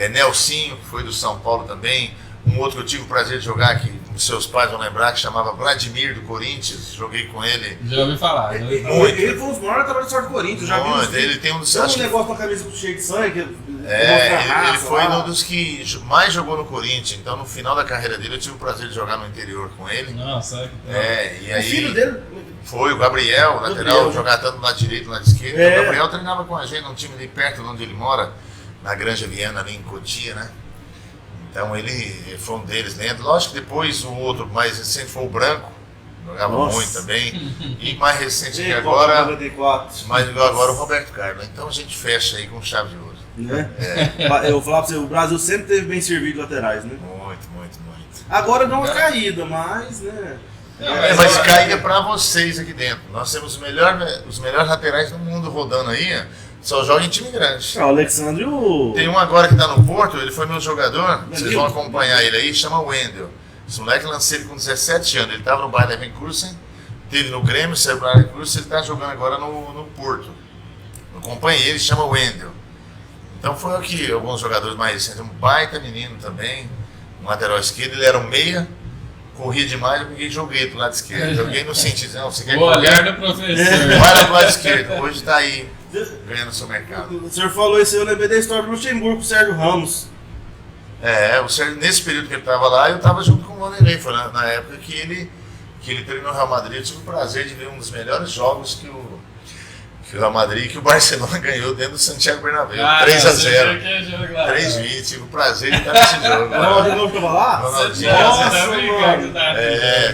Nelsinho, que foi do São Paulo também. Um outro que eu tive o prazer de jogar, que seus pais vão lembrar, que chamava Vladimir, do Corinthians. Joguei com ele. Já ouvi falar. Ele foi um dos maiores trabalhadores do Corinthians. Ele tem um dos... Tem um negócio com a camisa cheia de sangue. Ele foi um dos que mais jogou no Corinthians. Então, no final da carreira dele, eu tive o prazer de jogar no interior com ele. Nossa, e aí, o filho dele... Foi o Gabriel, lateral, jogar tanto no lado direito no lado esquerdo. O Gabriel treinava com a gente num time ali perto de onde ele mora, na Granja Viana, ali em Cotia, né? Então ele foi um deles dentro. Lógico que depois o outro mais recente foi o Branco, jogava muito também. E mais recente que agora, agora o Roberto Carlos. Então a gente fecha aí com chave de ouro. Né? Eu falava pra você, o Brasil sempre teve bem servido de laterais, né? Muito. Agora dá uma caída, mas, né? Mas caída pra vocês aqui dentro. Nós temos os melhores laterais do mundo rodando aí. Só joga em time grande. O Alexandre Tem um agora que tá no Porto, ele foi meu jogador, vocês vão acompanhar ele aí, chama Wendel. Esse moleque lancei ele com 17 anos, ele tava no Bayer Leverkusen, teve no Grêmio, saiu para o Cruz, ele está jogando agora no Porto. No companheiro, ele chama Wendel. Então foi aqui alguns jogadores mais recentes, um baita menino também, um lateral esquerdo, ele era um meia, corria demais, eu peguei e joguei do lado esquerdo. Joguei no sentido, não, você quer O olhar correr? do professor. Vai pro lado esquerdo, hoje está aí, ganhando seu mercado. O senhor falou isso, eu lembrei da história do Luxemburgo com o Sérgio Ramos. O Sérgio, nesse período que ele estava lá, eu estava junto com o Vanderlei, foi na época que ele treinou o Real Madrid. Eu tive o prazer de ver um dos melhores jogos que o Real Madrid e que o Barcelona ganhou dentro do Santiago Bernabéu, 3-0. 3-20, tive o prazer de estar nesse jogo. O Ronaldinho estava lá? Ronaldinho. Nossa,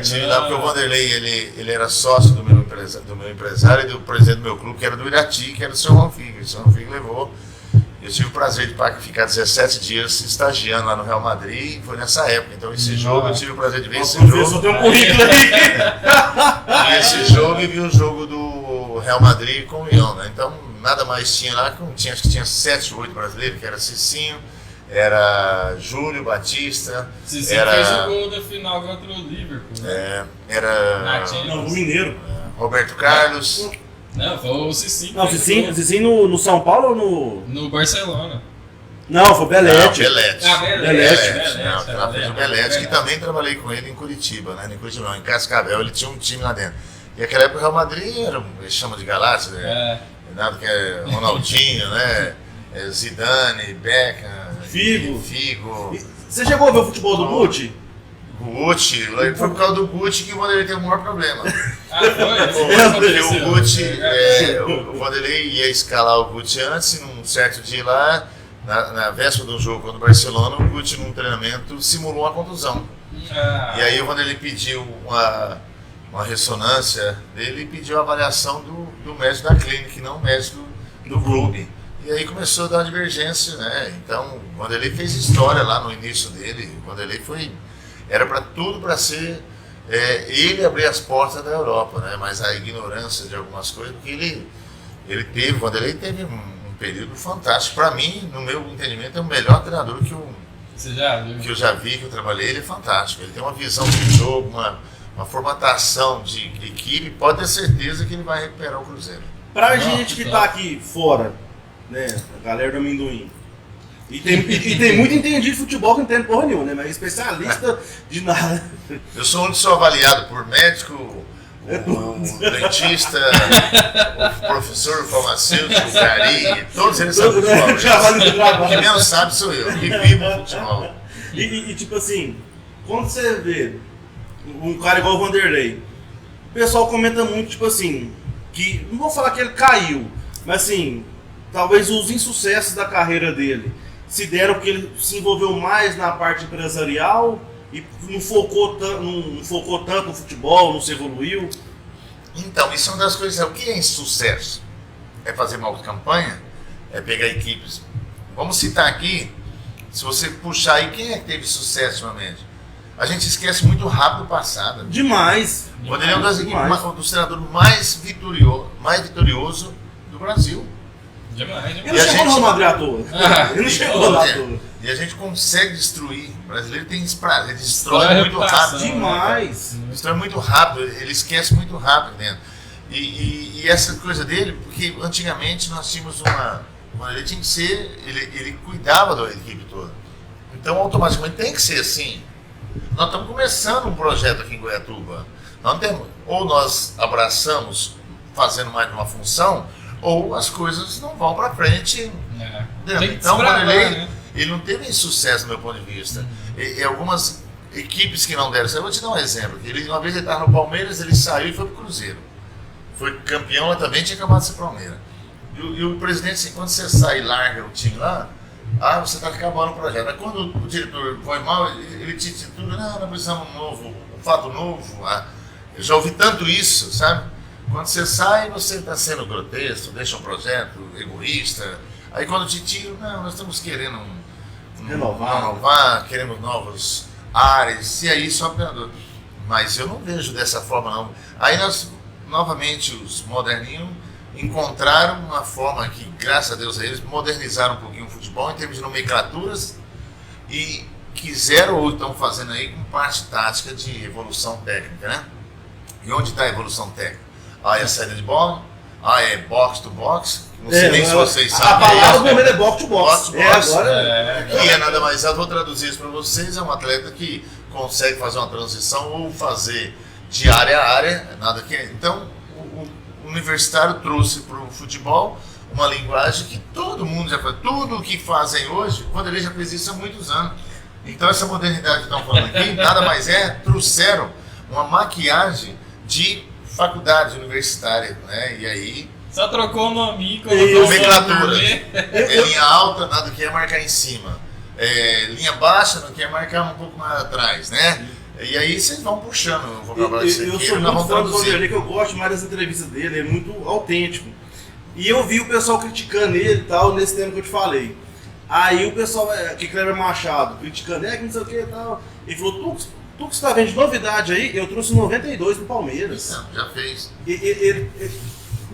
Tive lá porque o Vanderlei, ele era sócio do meu empresário e do presidente do meu clube, que era do Irati, que era o seu Juan Figo. O seu Juan Figo levou. Eu tive o prazer de ficar 17 dias estagiando lá no Real Madrid, foi nessa época. Então esse jogo, eu tive o prazer de ver esse jogo. Tem um currículo aí. Vi esse jogo e vi o jogo do Real Madrid com o Lyon, né? Então nada mais tinha lá, acho que tinha 7, 8 brasileiros, que era Cicinho, era Júlio Batista, Cicinho fez o gol da final contra o Liverpool. Era Não, o Mineiro. Roberto Carlos. Não, foi o Cicinho. Não, Cicinho no São Paulo ou no... No Barcelona. Não, foi o Belete. Belete. Belete. Ela fez o Belete, que também trabalhei com ele em Curitiba, né? Em Curitiba não, em Cascavel, ele tinha um time lá dentro. E naquela época o Real Madrid era, eles chamam de Galáxia, né? Nada que é Ronaldinho, né? Zidane, Beckham, Figo. Você chegou a ver o futebol do Guti? Gucci, foi por causa do Gucci que o Vanderlei teve o maior problema. Foi? Porque o Gucci, o Vanderlei ia escalar o Gucci antes, e num certo dia lá, na véspera do jogo contra o Barcelona, o Gucci num treinamento simulou uma contusão. E aí o Vanderlei pediu uma ressonância dele e pediu a avaliação do médico da clínica, não o médico do clube. E aí começou a dar uma divergência, né? Então o Vanderlei fez história lá no início dele. O Vanderlei era para tudo para ser ele abrir as portas da Europa, né? Mas a ignorância de algumas coisas, porque o Vanderlei teve um período fantástico. Para mim, no meu entendimento, é o melhor treinador que eu já vi, que eu trabalhei. Ele é fantástico. Ele tem uma visão de jogo, uma formatação de equipe. Pode ter certeza que ele vai recuperar o Cruzeiro. Pra gente que tá aqui fora, né, a galera do amendoim, e tem muito entendido de futebol que não entende porra nenhuma, né? Mas especialista de nada. Eu sou avaliado por médico, o dentista, o professor farmacêutico, o gari, todos eles sabem futebol. O que menos sabe sou eu, que vivo o futebol. E tipo assim, quando você vê um cara igual o Vanderlei, o pessoal comenta muito, tipo assim, que, não vou falar que ele caiu, mas assim, talvez os insucessos da carreira dele se deram porque ele se envolveu mais na parte empresarial e não focou tanto no futebol, não se evoluiu. Então, isso é uma das coisas. O que é insucesso? É fazer mal campanha? É pegar equipes. Vamos citar aqui, se você puxar aí, quem é que teve sucesso ultimamente? A gente esquece muito rápido o passado. Demais. O Vanderlei é um dos treinadores mais vitorioso do Brasil. Demais. Ele não chegou no Real Madrid à toa. Ele não chegou lá à toa. E a gente consegue destruir. O brasileiro tem esse prazo, ele destrói muito rápido. Demais. Destrói muito rápido, ele esquece muito rápido dentro. E essa coisa dele, porque antigamente nós tínhamos ele tinha que ser, ele cuidava da equipe toda. Então automaticamente tem que ser assim. Nós estamos começando um projeto aqui em Goiatuba. Ou nós abraçamos fazendo mais de uma função, ou as coisas não vão para frente. Então, o Vanderlei, ele não teve sucesso do meu ponto de vista. E algumas equipes que não deram certo. Eu vou te dar um exemplo. Uma vez ele estava no Palmeiras, ele saiu e foi para o Cruzeiro. Foi campeão lá também, tinha acabado de ser Palmeiras. E o presidente, assim, quando você sai e larga o time lá, você está acabando o projeto. Mas quando o diretor foi mal, ele te titula, nós precisamos de um fato novo. Eu já ouvi tanto isso, sabe? Quando você sai, você está sendo grotesco, deixa um projeto egoísta. Aí quando te tiram, nós estamos querendo renovar, queremos novos ares, e aí só operador. Mas eu não vejo dessa forma, não. Aí novamente, os moderninhos encontraram uma forma que, graças a Deus a eles, modernizaram um pouquinho o futebol em termos de nomenclaturas e quiseram ou estão fazendo aí com parte tática de evolução técnica, né? E onde está a evolução técnica? Ah, é a saída de bola? Ah, é box to box? Não sei nem se vocês A sabem. palavra do momento é box to box. Box to box. Agora... Que é nada mais, eu vou traduzir isso para vocês, é um atleta que consegue fazer uma transição ou fazer de área a área, nada que... Então, o universitário trouxe para o futebol uma linguagem que todo mundo já faz. Tudo o que fazem hoje, quando ele já fez isso há muitos anos. Então, essa modernidade que estão falando aqui, nada mais trouxeram uma maquiagem de faculdade universitária, né? E aí... Só trocou o nome, nomenclatura. Linha alta, nada quer marcar em cima. Linha baixa, não quer marcar um pouco mais atrás, né? E aí vocês vão puxando o vocabulário que eu você sou queira, muito fã do traduzir. Vanderlei, que eu gosto mais das entrevistas dele, é muito autêntico. E eu vi o pessoal criticando ele e tal, nesse tema que eu te falei. Aí o pessoal, que Kleber Machado, criticando, que não sei o que e tal. Ele falou, tu que está vendo de novidade aí, eu trouxe 92 pro Palmeiras. Não, já fez.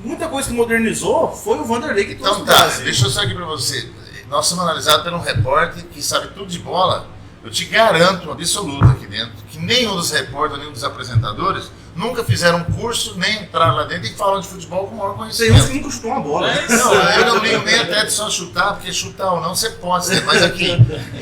Muita coisa que modernizou foi o Vanderlei que trouxe Então pro tá, Brasil. deixa eu só aqui pra você. Nós somos analisados por um repórter que sabe tudo de bola. Eu te garanto, um absoluto aqui dentro, que nenhum dos repórteres, nenhum dos apresentadores nunca fizeram um curso, nem entraram lá dentro e falam de futebol com o maior Tem uns conhecimento. que nunca chutou uma bola. Não, eu não ligo nem até de só chutar, porque chutar ou não você pode, mas aqui,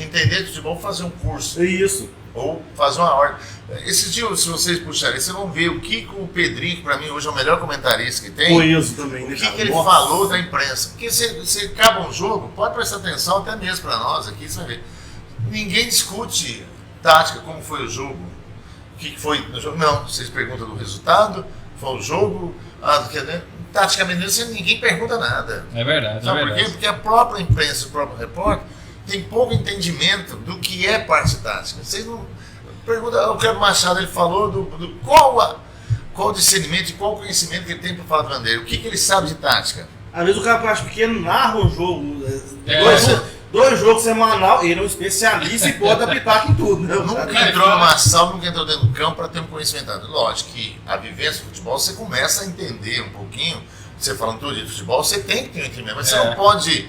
entender de futebol, fazer um curso. É isso. Ou fazer uma ordem. Esses dias, se vocês puxarem, vocês vão ver o que o Pedrinho, que para mim hoje é o melhor comentarista que tem, Conheço também, o né, que, cara? que ele Nossa. falou da imprensa. Porque você acaba um jogo, pode prestar atenção até mesmo para nós aqui, você vai ver. Ninguém discute tática, como foi o jogo, o que foi no jogo. Não, vocês perguntam do resultado, foi o jogo, taticamente ninguém pergunta nada. É verdade, Sabe é por quê? verdade. Porque a própria imprensa, o próprio repórter, tem pouco entendimento do que é parte tática. Vocês não perguntam, o Kleber Machado, ele falou do qual o discernimento e qual o conhecimento que ele tem para falar do Vanderlei, o que ele sabe de tática. Às vezes o cara que acha pequeno narra um jogo, É. dois jogos semanal, ele é um especialista e pode apitar em tudo, né? Nunca entrou numa sala, nunca entrou dentro do campo para ter um conhecimento. Lógico que a vivência do futebol, você começa a entender um pouquinho, você falando todo dia de futebol, você tem que ter um entendimento, mas você não pode,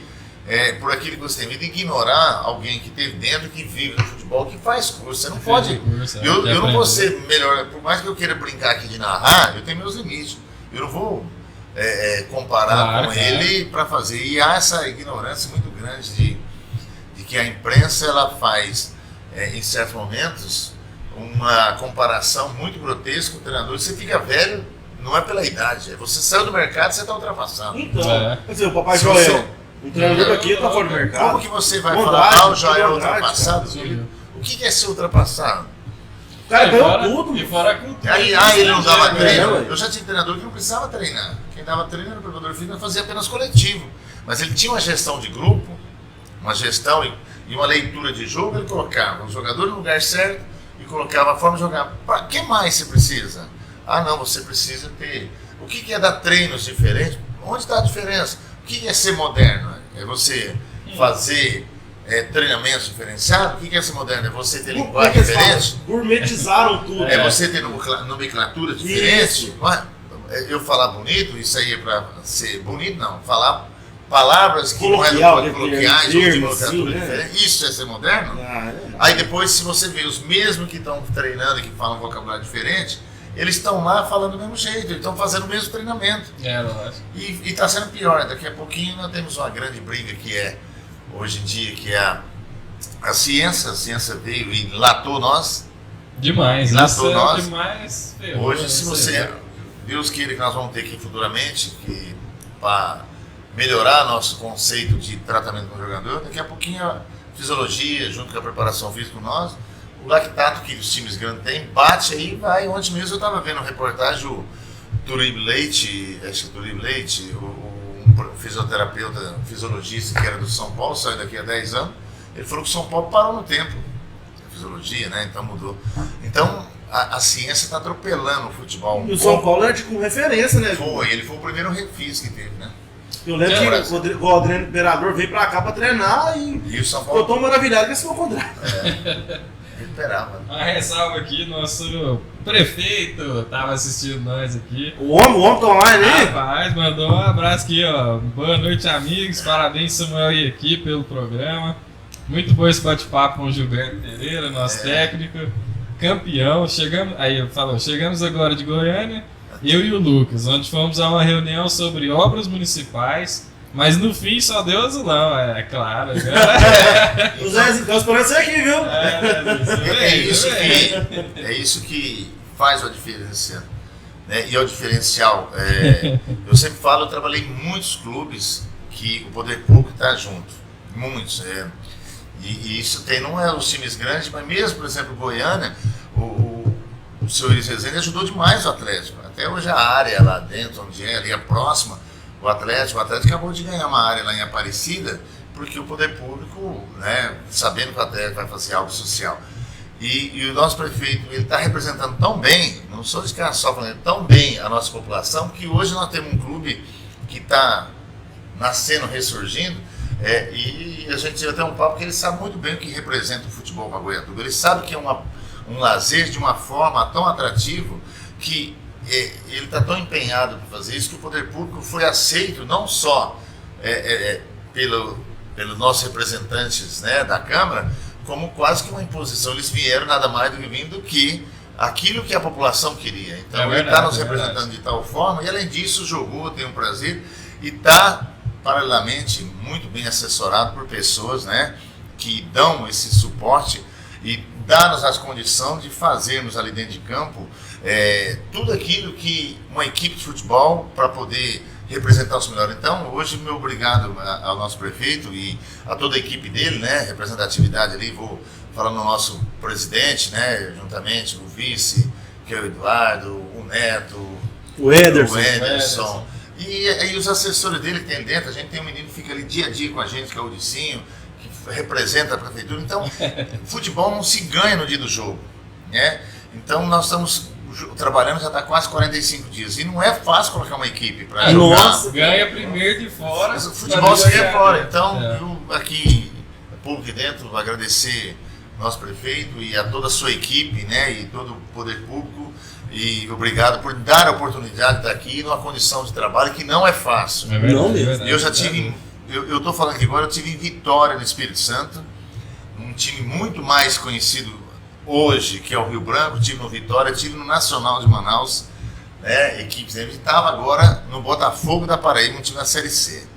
por aquilo que você tem visto, ignorar alguém que esteve dentro, que vive no futebol, que faz curso. Você não pode. Eu não vou ser melhor, por mais que eu queira brincar aqui de narrar, eu tenho meus limites. Eu não vou comparar com ele para fazer. E há essa ignorância muito grande de que a imprensa ela faz, em certos momentos, uma comparação muito grotesca com o treinador. Você fica velho, não é pela idade, você saiu do mercado, você está ultrapassado. Então, quer dizer, o Papai Se Joel, você- um treinador daqui tá fora do mercado. Como que você vai Andrade, falar, o Joel é Andrade, ultrapassado? cara. O que é ser ultrapassado? O cara E ganhou fora- tudo. E fora a cultura. Aí ele não dava treino. ué. Eu já tinha treinador que não precisava treinar. Quem dava treino era o preparador físico, fazia apenas coletivo. Mas ele tinha uma gestão de grupo, uma gestão e uma leitura de jogo. Ele colocava o jogador no lugar certo e colocava a forma de jogar. Para que mais você precisa? Ah, não, você precisa ter. O que é dar treinos diferentes? Onde está a diferença? O que é ser moderno? É você fazer treinamentos diferenciados? O que é ser moderno? É você ter linguagem Como é que eles diferente? falam? Gourmetizaram tudo. É você ter nomenclatura diferente. Não é? Eu falar bonito, isso aí é para ser bonito, não. Falar palavras que Coloquial, não é coloquiais ou de termo, nomenclatura assim, né? diferente. Isso é ser moderno? Aí depois, se você vê os mesmos que estão treinando e que falam vocabulário diferente, eles estão lá falando do mesmo jeito, eles estão fazendo o mesmo treinamento. Lógico. E está sendo pior. Daqui a pouquinho nós temos uma grande briga que é, hoje em dia, que é a ciência. A ciência veio e latou nós. Demais, Lá isso por é nós, demais. Ferrou, Hoje, né? se Isso você, é- Deus queira que nós vamos ter aqui futuramente, que para melhorar nosso conceito de tratamento com o jogador, daqui a pouquinho a fisiologia, junto com a preparação física com nós, o lactato que os times grandes têm, bate aí e vai. Ontem mesmo eu estava vendo uma reportagem, o Turib Leite, um fisioterapeuta, um fisiologista que era do São Paulo, saiu daqui há 10 anos, ele falou que o São Paulo parou no tempo. Fisiologia, né? Então mudou. Então a ciência está atropelando o futebol. E o São Paulo era tipo referência, né? Ele foi o primeiro refis que teve, né? Eu lembro que o Adriano Imperador veio pra cá pra treinar e E o São ficou Paulo tão maravilhado que esse foi o contrário. recuperava. Uma ressalva aqui, nosso prefeito tava assistindo nós aqui. O homem tá online aí? Rapaz, mandou um abraço aqui, ó. Boa noite, amigos. Parabéns, Samuel e equipe, pelo programa. Muito bom esse bate-papo com o Gilberto Pereira, nosso técnico. campeão. Chegamos agora de Goiânia, eu e o Lucas, onde fomos a uma reunião sobre obras municipais, mas no fim só deu azulão, é claro. O Zé, então esperando você aqui, viu? É isso que faz a diferença, né? E é o diferencial. Eu sempre falo, eu trabalhei em muitos clubes que o poder público está junto, muitos. E isso não é os times grandes, mas mesmo, por exemplo, Goiânia, o senhor Iris Rezende ajudou demais o Atlético. Até hoje a área lá dentro, onde ali é próxima, o Atlético acabou de ganhar uma área lá em Aparecida, porque o poder público, né, sabendo que o Atlético vai fazer algo social. E o nosso prefeito, ele está representando tão bem, não sou de cara só falando, tão bem a nossa população, que hoje nós temos um clube que está nascendo, ressurgindo, e a gente teve até um papo que ele sabe muito bem o que representa o futebol para Goiatuba. Ele sabe que é um lazer de uma forma tão atrativo que ele está tão empenhado para fazer isso que o poder público foi aceito não só pelos nossos representantes, né, da Câmara, como quase que uma imposição. Eles vieram nada mais do que aquilo que a população queria. Então ele está nos representando de tal forma, e além disso jogou, tem um prazer, e está paralelamente muito bem assessorado por pessoas, né, que dão esse suporte e dá-nos as condições de fazermos ali dentro de campo tudo aquilo que uma equipe de futebol para poder representar os melhores. Então, hoje, meu obrigado ao nosso prefeito e a toda a equipe dele, né, representatividade ali, vou falar no nosso presidente, né, juntamente o vice, que é o Eduardo, o Neto, o Ederson. E os assessores dele que tem dentro, a gente tem um menino que fica ali dia a dia com a gente, que é o Udicinho, que representa a prefeitura. Então, futebol não se ganha no dia do jogo, né? Então, nós estamos trabalhando, já está quase 45 dias. E não é fácil colocar uma equipe para jogar. Nossa, ganha primeiro de fora. Mas o futebol se ganha fora. Então, eu aqui, público dentro, agradecer ao nosso prefeito e a toda a sua equipe, né? E todo o poder público. E obrigado por dar a oportunidade de estar aqui numa condição de trabalho que não é fácil. Não mesmo. Eu já tive, eu estou falando aqui agora, eu tive em Vitória, no Espírito Santo, um time muito mais conhecido hoje, que é o Rio Branco, tive no Vitória, tive no Nacional de Manaus, né, equipes, a gente estava agora no Botafogo da Paraíba, um time na Série C.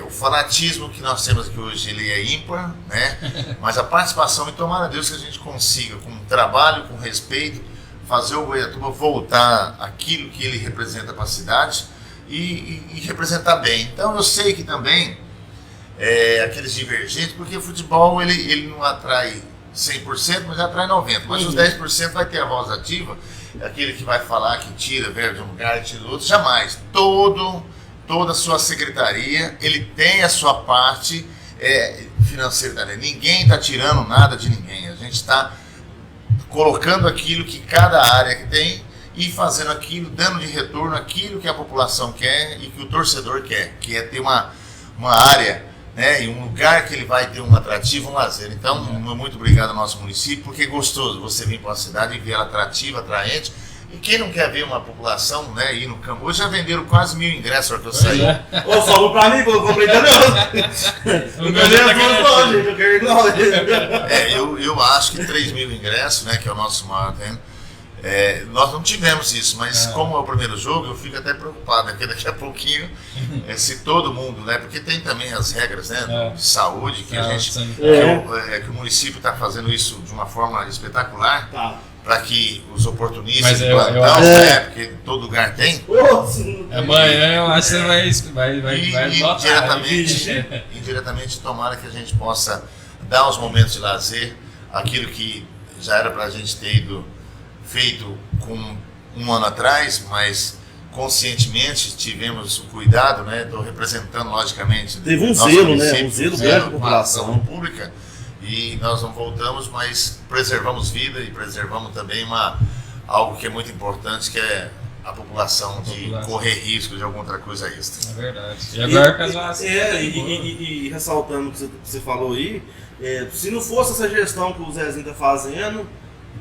O fanatismo que nós temos aqui hoje, ele é ímpar, né, mas a participação, e tomara a Deus que a gente consiga, com trabalho, com respeito, fazer o Goiatuba voltar aquilo que ele representa para a cidade e representar bem. Então eu sei que também aqueles divergentes, porque o futebol ele não atrai 100%, mas atrai 90%. Mas os 10% vai ter a voz ativa, aquele que vai falar que tira verba de um lugar e tira do outro, jamais. Toda a sua secretaria, ele tem a sua parte financeira. Ninguém está tirando nada de ninguém. A gente está colocando aquilo que cada área tem e fazendo aquilo, dando de retorno aquilo que a população quer e que o torcedor quer, que é ter uma área, né, e um lugar que ele vai ter um atrativo, um lazer. Então, muito obrigado ao nosso município, porque é gostoso você vir para uma cidade e ver ela atrativa, atraente. E quem não quer ver uma população, né, ir no campo? Hoje já venderam quase 1.000 ingressos na hora que eu saí. Ô, falou pra mim, eu comprei também. Eu acho que 3.000 ingressos, né, que é o nosso maior tempo. Nós não tivemos isso, mas como é o primeiro jogo, eu fico até preocupado, porque daqui a pouquinho, se todo mundo, né, porque tem também as regras, né, de saúde, que a gente, que o município está fazendo isso de uma forma espetacular. Para que os oportunistas de plantão, né, porque todo lugar tem. Amanhã eu acho que você vai notar. Indiretamente, tomara que a gente possa dar os momentos de lazer, aquilo que já era para a gente ter feito com um ano atrás, mas conscientemente tivemos o cuidado, né? Estou representando, logicamente, teve um zelo, né? Um zelo grande da população pública. E nós não voltamos, mas preservamos vida e preservamos também algo que é muito importante, que é a população de correr risco de alguma outra coisa extra. É verdade. E agora e ressaltando o que você falou aí, se não fosse essa gestão que o Zezinho está fazendo,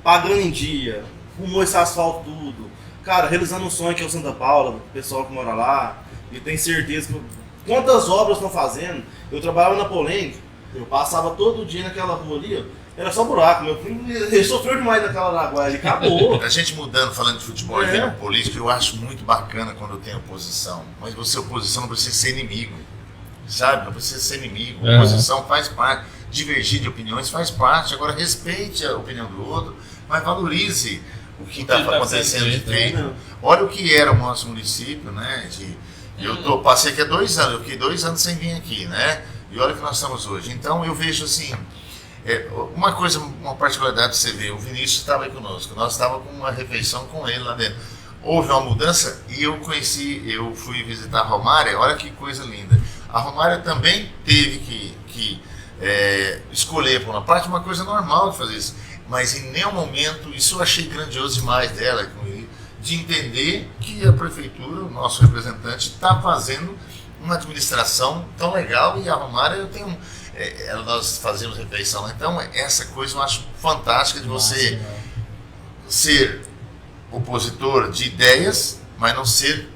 pagando em dia, arrumou esse asfalto tudo, cara, realizando um sonho que é o Santa Paula, o pessoal que mora lá, e tenho certeza que quantas obras estão fazendo. Eu trabalhava na Polêmica, eu passava todo dia naquela rua ali, ó, era só buraco. Meu filho, ele sofreu demais naquela Araguaia, ele acabou. A gente mudando, falando de futebol e É. vendo política, eu acho muito bacana quando tem oposição. Mas você, oposição, não precisa ser inimigo. Sabe? Não precisa ser inimigo. Uhum. Oposição faz parte. Divergir de opiniões faz parte. Agora, respeite a opinião do outro, mas valorize o que está tá acontecendo de sendo feito, feito. né? Olha o que era o nosso município, né? Passei aqui há 2 anos, eu fiquei 2 anos sem vir aqui, né? E olha o que nós estamos hoje. Então, eu vejo assim. Uma coisa, uma particularidade que você vê, o Vinícius estava aí conosco, nós estávamos com uma refeição com ele lá dentro. Houve uma mudança e eu fui visitar a Romária, olha que coisa linda. A Romária também teve que escolher por uma parte, uma coisa normal de fazer isso, mas em nenhum momento, isso eu achei grandioso demais dela, de entender que a prefeitura, o nosso representante, está fazendo uma administração tão legal e a Romária eu tenho... nós fazemos refeição lá. Então, essa coisa eu acho fantástica de você ser opositor de ideias, mas não ser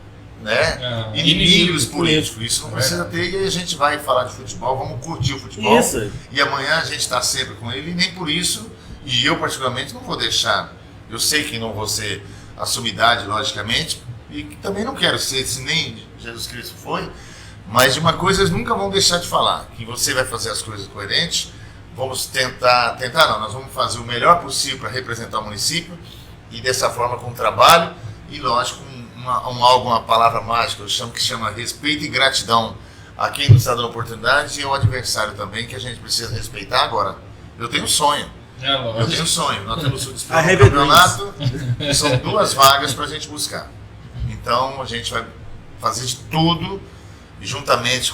inimigos políticos. Isso não precisa ter, e aí a gente vai falar de futebol, vamos curtir o futebol. Isso. E amanhã a gente está sempre com ele, e nem por isso, e eu particularmente não vou deixar, eu sei que não vou ser a sumidade, logicamente, e também não quero ser, se nem Jesus Cristo foi. Mas de uma coisa eles nunca vão deixar de falar, que você vai fazer as coisas coerentes, vamos nós vamos fazer o melhor possível para representar o município e dessa forma com trabalho e lógico uma palavra mágica, eu chamo que chama respeito e gratidão a quem nos está dando oportunidade e ao adversário também, que a gente precisa respeitar agora. Eu tenho um sonho, nós temos o disputa do campeonato, são 2 vagas para a gente buscar, então a gente vai fazer de tudo juntamente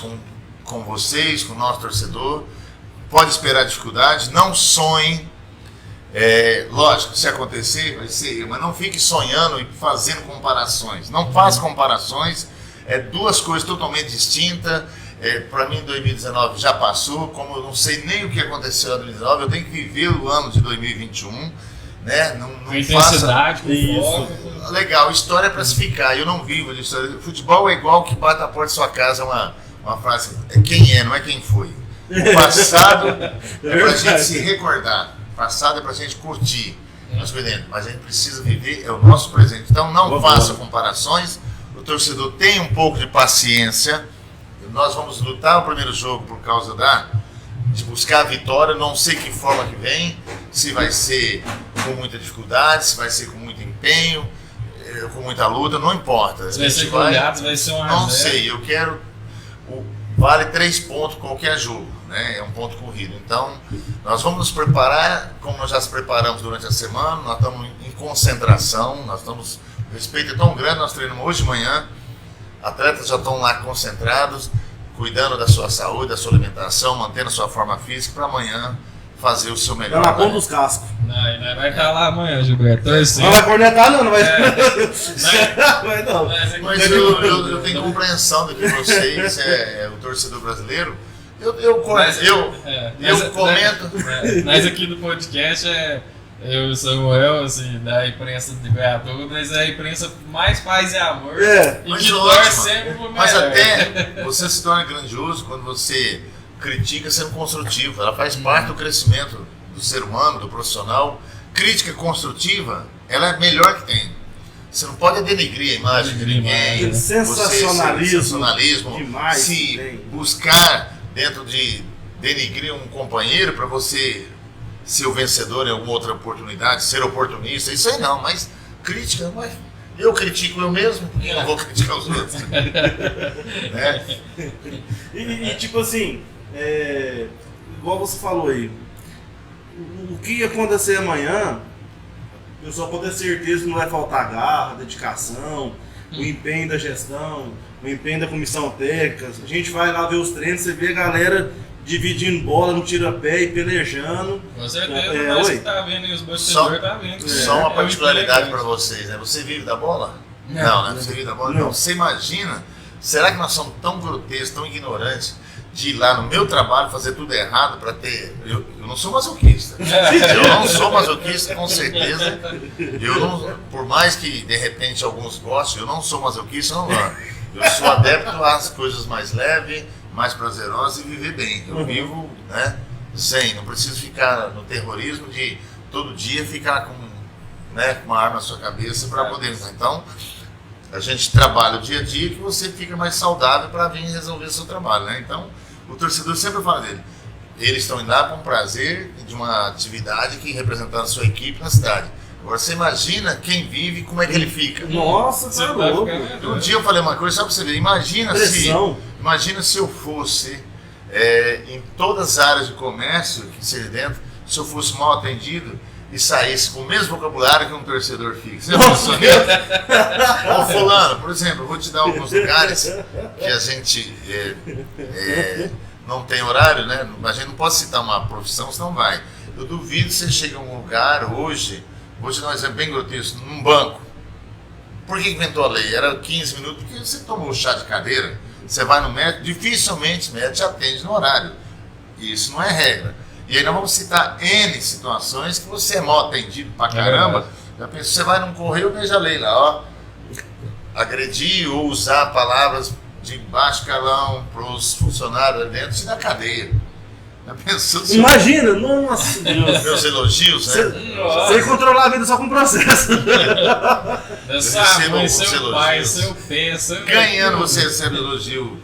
com vocês, com o nosso torcedor. Pode esperar dificuldades, não sonhe. Lógico, se acontecer, vai ser, mas não fique sonhando e fazendo comparações. Não faça comparações, 2 coisas totalmente distintas. Para mim, 2019 já passou, como eu não sei nem o que aconteceu em 2019, eu tenho que viver o ano de 2021. Né? Não com intensidade, com foco. Legal, história é para se ficar. Eu não vivo de história. Futebol é igual que bate a porta da sua casa, uma frase. Quem é, não é quem foi. O passado é para a gente se recordar. O passado é para a gente curtir. Mas a gente precisa viver, é o nosso presente. Então não faça comparações. O torcedor tem um pouco de paciência. Nós vamos lutar o primeiro jogo por causa de buscar a vitória, não sei que forma que vem, se vai ser com muita dificuldade, se vai ser com muito empenho, com muita luta, não importa. Se vai ser goleado, vai ser 1 a 0. Não sei, eu quero... Vale 3 pontos qualquer jogo, né? É um ponto corrido. Então, nós vamos nos preparar, como nós já se preparamos durante a semana, nós estamos em concentração, o respeito é tão grande, nós treinamos hoje de manhã, atletas já estão lá concentrados, cuidando da sua saúde, da sua alimentação, mantendo a sua forma física para amanhã fazer o seu melhor. Tá na ponta dos cascos. Não, vai estar lá amanhã, Gilberto. Não vai cornetar não vai. Vai não. Mas eu tenho compreensão de que vocês, o torcedor brasileiro, eu comento. Nós aqui do podcast eu e o Samuel, assim, da imprensa de Goiatuba, mas é a imprensa mais paz e amor. E mas que ótimo, torce sempre pro melhor. mas até você se torna grandioso quando você critica sendo construtivo. Ela faz parte do crescimento do ser humano, do profissional. Crítica construtiva, ela é a melhor que tem. Você não pode denegrir a imagem de ninguém. Sensacionalismo demais, se buscar dentro de denegrir um companheiro para você ser o vencedor em alguma outra oportunidade, ser oportunista, isso aí não, mas crítica, mas eu critico eu mesmo, porque eu não vou criticar os outros. Né? E tipo assim, igual você falou aí, o que ia acontecer amanhã, eu só posso ter certeza que não vai faltar garra, dedicação, o empenho da gestão, o empenho da comissão técnica. A gente vai lá ver os treinos, você vê a galera dividindo bola no tira-pé e pelejando. Com certeza, nós que tá vendo e os bastidores tá vendo. Só uma particularidade para vocês, né? Você vive da bola? Não, né? Você vive da bola? Não. Você imagina, será que nós somos tão grotescos, tão ignorantes, de ir lá no meu trabalho fazer tudo errado para ter... Eu não sou masoquista. Eu não sou masoquista, com certeza. Eu não, por mais que de repente alguns gostem, eu não sou masoquista, não. Eu sou adepto às coisas mais leves, mais prazerosas e viver bem. Eu vivo, né, zen, não preciso ficar no terrorismo de todo dia ficar com, né, com uma arma na sua cabeça para poder. Então, a gente trabalha o dia a dia que você fica mais saudável para vir resolver seu trabalho, né? Então, o torcedor sempre fala dele. Eles estão indo lá com prazer de uma atividade que representando a sua equipe na cidade. Agora, você imagina quem vive, como é que ele fica. Nossa, Você tá vai louco. ficar- Um dia eu falei uma coisa, só para você ver, Pressão. imagina se eu fosse em todas as áreas de comércio que seja dentro, se eu fosse mal atendido e saísse com o mesmo vocabulário que um torcedor fica. Você pensou nisso? Ô fulano, por exemplo, eu vou te dar alguns lugares que a gente não tem horário, né? A gente não pode citar uma profissão, senão vai. Eu duvido que você chega a um lugar hoje, vou te dar um exemplo bem grotesco, num banco. Por que inventou a lei? Era 15 minutos, porque você tomou chá de cadeira, você vai no médico, dificilmente o médico te atende no horário. Isso não é regra. E aí nós vamos citar N situações que você é mal atendido pra caramba. Já pensou, você vai num correio, veja a lei lá, ó. Agredir ou usar palavras de baixo calão pros funcionários ali dentro, te dá cadeia. Já pensou? Imagina, nossa Deus. Meus elogios, né? Você controlar a vida só com processo. Da sua mãe, Receba seu alguns pai, elogios. seu pé, seu... Ganhando você recebe elogio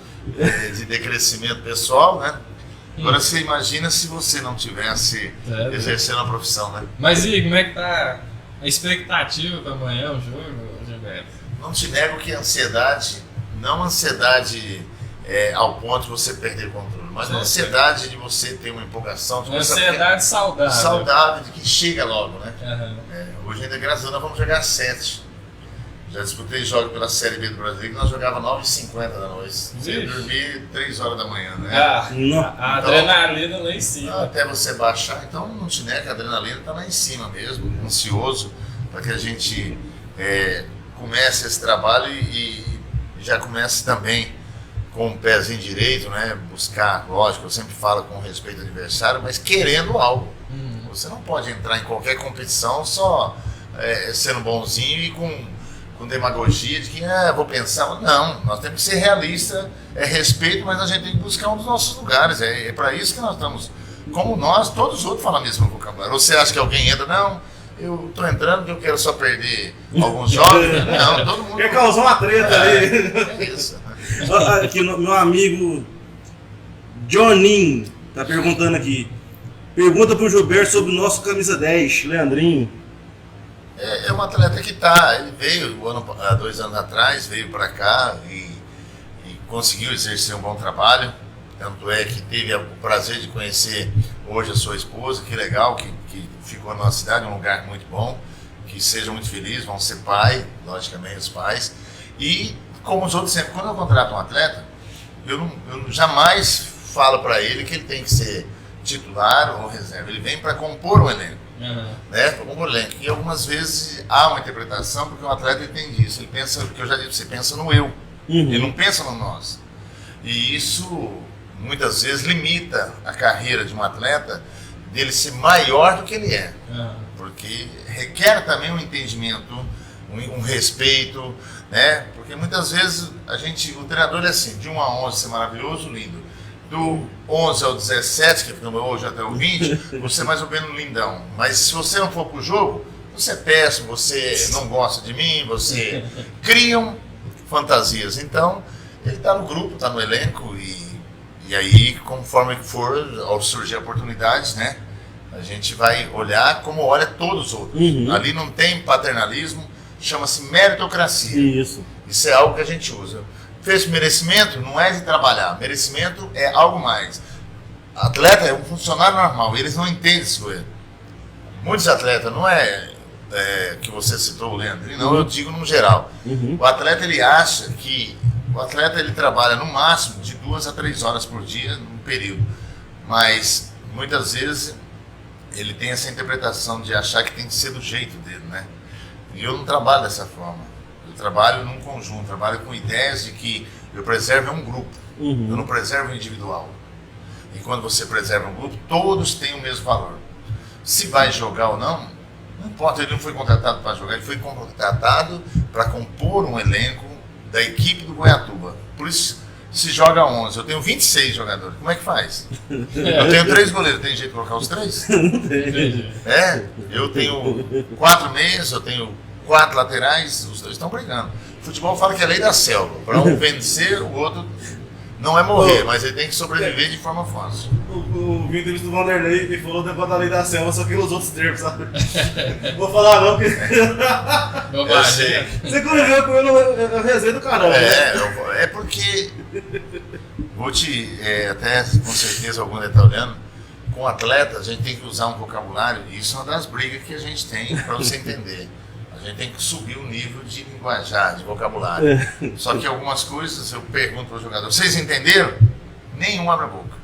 de decrescimento pessoal, né? Agora você imagina se você não tivesse exercendo a profissão, né? Mas e como é que tá a expectativa para amanhã o jogo, Gilberto? Não te nego que a ansiedade, não ansiedade ao ponto de você perder o controle, mas a ansiedade de você ter uma empolgação, de Uma começar a ansiedade saudável. saudável, de que chega logo, né? Aham. Hoje ainda, graças a Deus, nós vamos jogar 7. Já disputei jogos pela Série B do Brasil que nós jogávamos 9h50 da noite. Você ia Vixe. dormir 3 horas da manhã, né? Ah, Não. a adrenalina lá em cima. Até você baixar, então não te nega, a adrenalina está lá em cima mesmo, ansioso para que a gente comece esse trabalho e já comece também com o pezinho direito, né? Buscar, lógico, eu sempre falo com respeito ao adversário, mas querendo algo. Você não pode entrar em qualquer competição só sendo bonzinho e com demagogia de que vou pensar. Não, nós temos que ser realistas, respeito, mas a gente tem que buscar um dos nossos lugares. É para isso que nós estamos. Como nós, todos os outros falam a mesma vocabulário. Ou você acha que alguém entra? Não, eu estou entrando porque eu quero só perder alguns jogos. Não, todo mundo. Quer causar uma treta ali. É isso. Aqui, meu amigo Johnin tá perguntando aqui. Pergunta pro Gilberto sobre o nosso camisa 10, Leandrinho. É um atleta que ele veio há 2 anos atrás, veio para cá e conseguiu exercer um bom trabalho. Tanto é que teve o prazer de conhecer hoje a sua esposa, que legal, que ficou na nossa cidade, um lugar muito bom, que sejam muito felizes, vão ser pai, logicamente os pais. E como os outros sempre, quando eu contrato um atleta, eu jamais falo para ele que ele tem que ser titular ou reserva, ele vem para compor um elenco. Né, para compor um elenco. E algumas vezes há uma interpretação, porque o atleta entende isso, ele pensa, porque eu já disse, você pensa no eu, ele não pensa no nós. E isso muitas vezes limita a carreira de um atleta dele ser maior do que ele é, porque requer também um entendimento, um respeito, né? Porque muitas vezes o treinador é assim, de 1 a 11 ser maravilhoso, lindo, do 11 ao 17, que ficamos hoje até o 20, você é mais ou menos lindão, mas se você não for pro jogo, você é péssimo, você não gosta de mim, você criam fantasias. Então ele está no grupo, está no elenco e aí, conforme for, ao surgir oportunidades, né, a gente vai olhar como olha todos os outros. Ali não tem paternalismo, chama-se meritocracia. Isso é algo que a gente usa. Fez merecimento, não é de trabalhar, merecimento é algo mais. Atleta é um funcionário normal, eles não entendem isso. Muitos atletas, não que você citou o Leandro, não, eu digo no geral. O atleta ele acha que ele trabalha no máximo de 2 a 3 horas por dia num período, mas muitas vezes ele tem essa interpretação de achar que tem que ser do jeito dele, né? E eu não trabalho dessa forma. Eu trabalho num conjunto, trabalho com ideias de que eu preservo um grupo, eu não preservo um individual. E quando você preserva um grupo, todos têm o mesmo valor. Se vai jogar ou não importa, ele não foi contratado para jogar, ele foi contratado para compor um elenco da equipe do Goiatuba. Por isso se joga 11. Eu tenho 26 jogadores. Como é que faz? Eu tenho 3 goleiros. Tem jeito de colocar os 3? Eu tenho 4 meias, eu tenho 4 laterais, os 2 estão brigando. O futebol fala que é lei da selva. Para um vencer, o outro não é morrer, mas ele tem que sobreviver de forma fácil. O Vitor do Vanderlei que falou depois da lei da selva, só que os outros termos, sabe? Vou falar não, porque. Eu sei. Você conviveu com ele, eu resenho do caramba. É porque. Vou te. Até com certeza algum está olhando. Com atleta, a gente tem que usar um vocabulário, e isso é uma das brigas que a gente tem para você entender. A gente tem que subir o nível de linguajar, de vocabulário. Só que algumas coisas eu pergunto para o jogador: vocês entenderam? Nenhum abre a boca.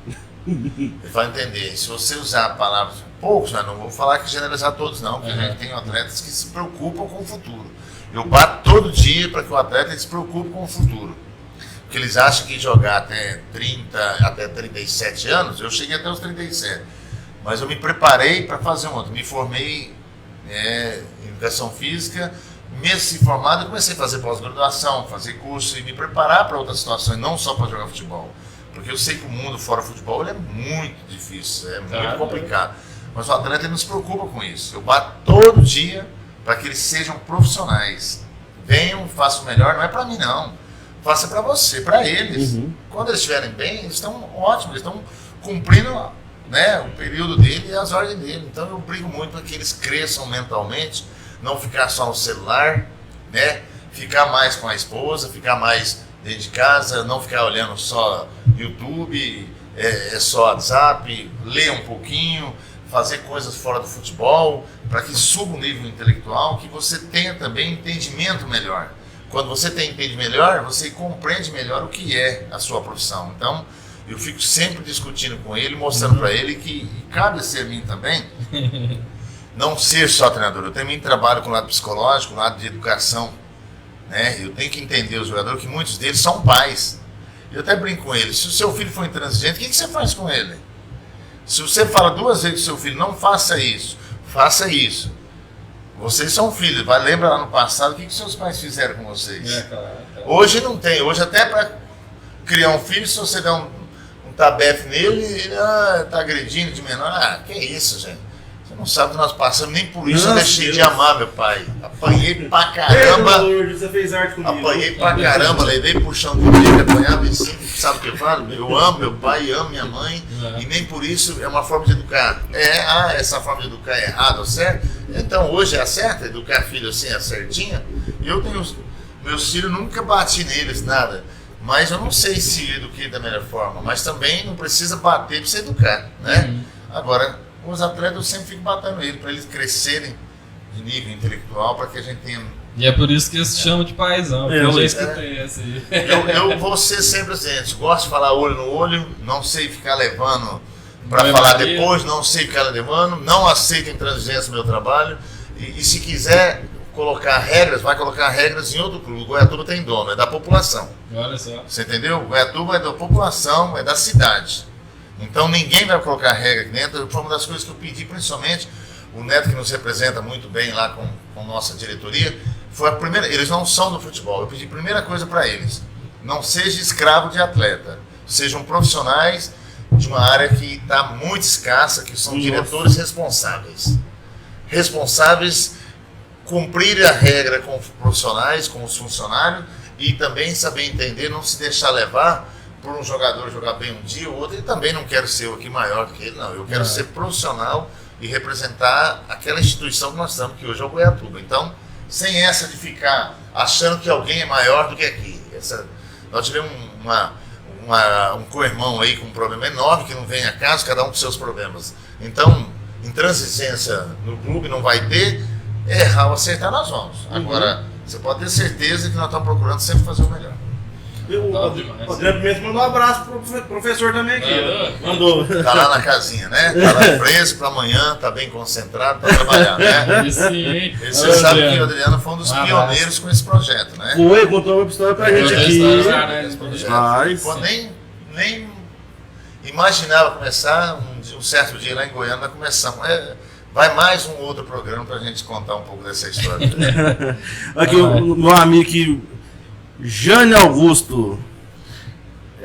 Ele vai entender. Se você usar palavras, poucos, não vou falar que generalizar todos, não, porque a gente tem atletas que se preocupam com o futuro. Eu bato todo dia para que o atleta se preocupe com o futuro. Porque eles acham que jogar até 30, até 37 anos, eu cheguei até os 37. Mas eu me preparei para fazer um outro. Me formei em educação física, mesmo se formado, eu comecei a fazer pós-graduação, fazer curso e me preparar para outras situações, não só para jogar futebol. Porque eu sei que o mundo fora futebol ele é muito difícil, é muito complicado. Mas o atleta ele não se preocupa com isso. Eu bato todo dia para que eles sejam profissionais. Venham, façam o melhor, não é para mim não. Faça para você, para eles. Quando eles estiverem bem, eles estão ótimos, eles estão cumprindo o período dele e as ordens dele. Então eu brigo muito para que eles cresçam mentalmente, não ficar só no celular, ficar mais com a esposa, ficar mais dentro de casa, não ficar olhando só YouTube, só WhatsApp, ler um pouquinho, fazer coisas fora do futebol, para que suba o nível intelectual, que você tenha também entendimento melhor. Quando você tem entendimento melhor, você compreende melhor o que é a sua profissão. Então, eu fico sempre discutindo com ele, mostrando para ele que cabe ser a mim também, não ser só treinador. Eu também trabalho com o lado psicológico, com o lado de educação. Eu tenho que entender os jogadores, que muitos deles são pais. Eu até brinco com eles: se o seu filho for intransigente, o que você faz com ele? Se você fala 2 vezes com o seu filho, não faça isso, faça isso. Vocês são filhos, lembra lá no passado o que seus pais fizeram com vocês. Hoje não tem, hoje até para criar um filho, se você der um tabefe nele, ele está agredindo de menor. Que isso, gente? Você não sabe o que nós passamos, nem por isso eu deixei de amar meu pai. Apanhei pra caramba. Você fez arte comigo. Apanhei pra caramba, levei pro chão do dia, apanhava e assim, sabe o que eu falo? Eu amo meu pai, amo minha mãe, e nem por isso é uma forma de educar. Essa forma de educar é errada ou certa? Então hoje é a certa, educar filho assim é certinha. Eu tenho meus filhos, nunca bati neles, nada. Mas eu não sei se eduquei da melhor forma, mas também não precisa bater para você educar, Agora, os atletas eu sempre fico batendo eles, para eles crescerem de nível intelectual, para que a gente tenha... E é por isso que eles chamam de paizão, eu já escutei essa aí. Eu vou ser sempre assim, gosto de falar olho no olho, não sei ficar levando para falar depois, não sei ficar levando, não aceito intransigência no meu trabalho, e se quiser colocar regras, vai colocar regras em outro clube. O Goiatuba tem dono, é da população. Olha só. Você entendeu? O Goiatuba é da população, é da cidade. Então ninguém vai colocar regra aqui dentro. Foi uma das coisas que eu pedi, principalmente o Neto, que nos representa muito bem lá com nossa diretoria, foi a primeira. Eles não são do futebol. Eu pedi a primeira coisa para eles: não seja escravo de atleta, sejam profissionais de uma área que está muito escassa, que são diretores responsáveis. Responsáveis, cumprir a regra com os profissionais, com os funcionários, e também saber entender, não se deixar levar por um jogador jogar bem um dia ou outro. E também não quero ser aqui maior que ele, não. Eu quero ser profissional e representar aquela instituição que nós estamos, que hoje é o Goiatuba. Então, sem essa de ficar achando que alguém é maior do que aqui. Nós tivemos um co-irmão aí com um problema enorme, que não vem a casa, cada um com seus problemas. Então, intransigência no clube não vai ter. Errar ou acertar, nós vamos. Agora, você pode ter certeza que nós estamos procurando sempre fazer o melhor. O André Pimenta mandou um abraço pro professor também aqui. Mandou. Tá lá na casinha, né? Tá lá preso para amanhã, tá bem concentrado para trabalhar, né? Você sabe que o Adriano foi um dos pioneiros com esse projeto, né? Contou uma história pra gente aqui. Nem imaginava começar um certo dia lá em Goiânia, nós começamos. Vai mais um outro programa pra gente contar um pouco dessa história. Aqui o meu amigo aqui, Jane Augusto.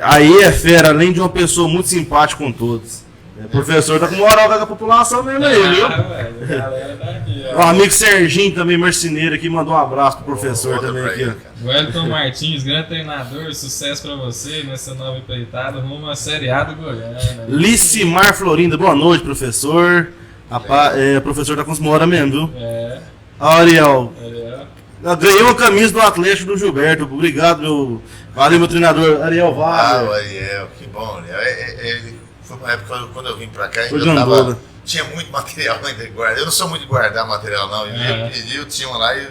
Aí é fera, além de uma pessoa muito simpática com todos. O professor tá com moral com a população mesmo aí, viu? Velho, a galera tá aqui, O amigo Serginho também, marceneiro aqui, mandou um abraço pro professor Outra também pra aqui, ele, ó. cara. Wellington Martins, grande treinador, sucesso pra você nessa nova empreitada rumo à Série A do Goiânia. Licimar Florinda, boa noite, professor. Rapaz, o professor tá com os mora mesmo, viu? É, Ariel, é. eu ganhei uma camisa do Atlético do Gilberto. Obrigado, meu. Valeu, meu treinador Ariel Ah, o Wagner. Ariel, que bom, Ariel. Foi uma época quando eu vim pra cá, Foi ainda de Angola. tinha muito material ainda de guardar. Eu não sou muito de guardar material, não. Ele É. pediu, tinha um lá e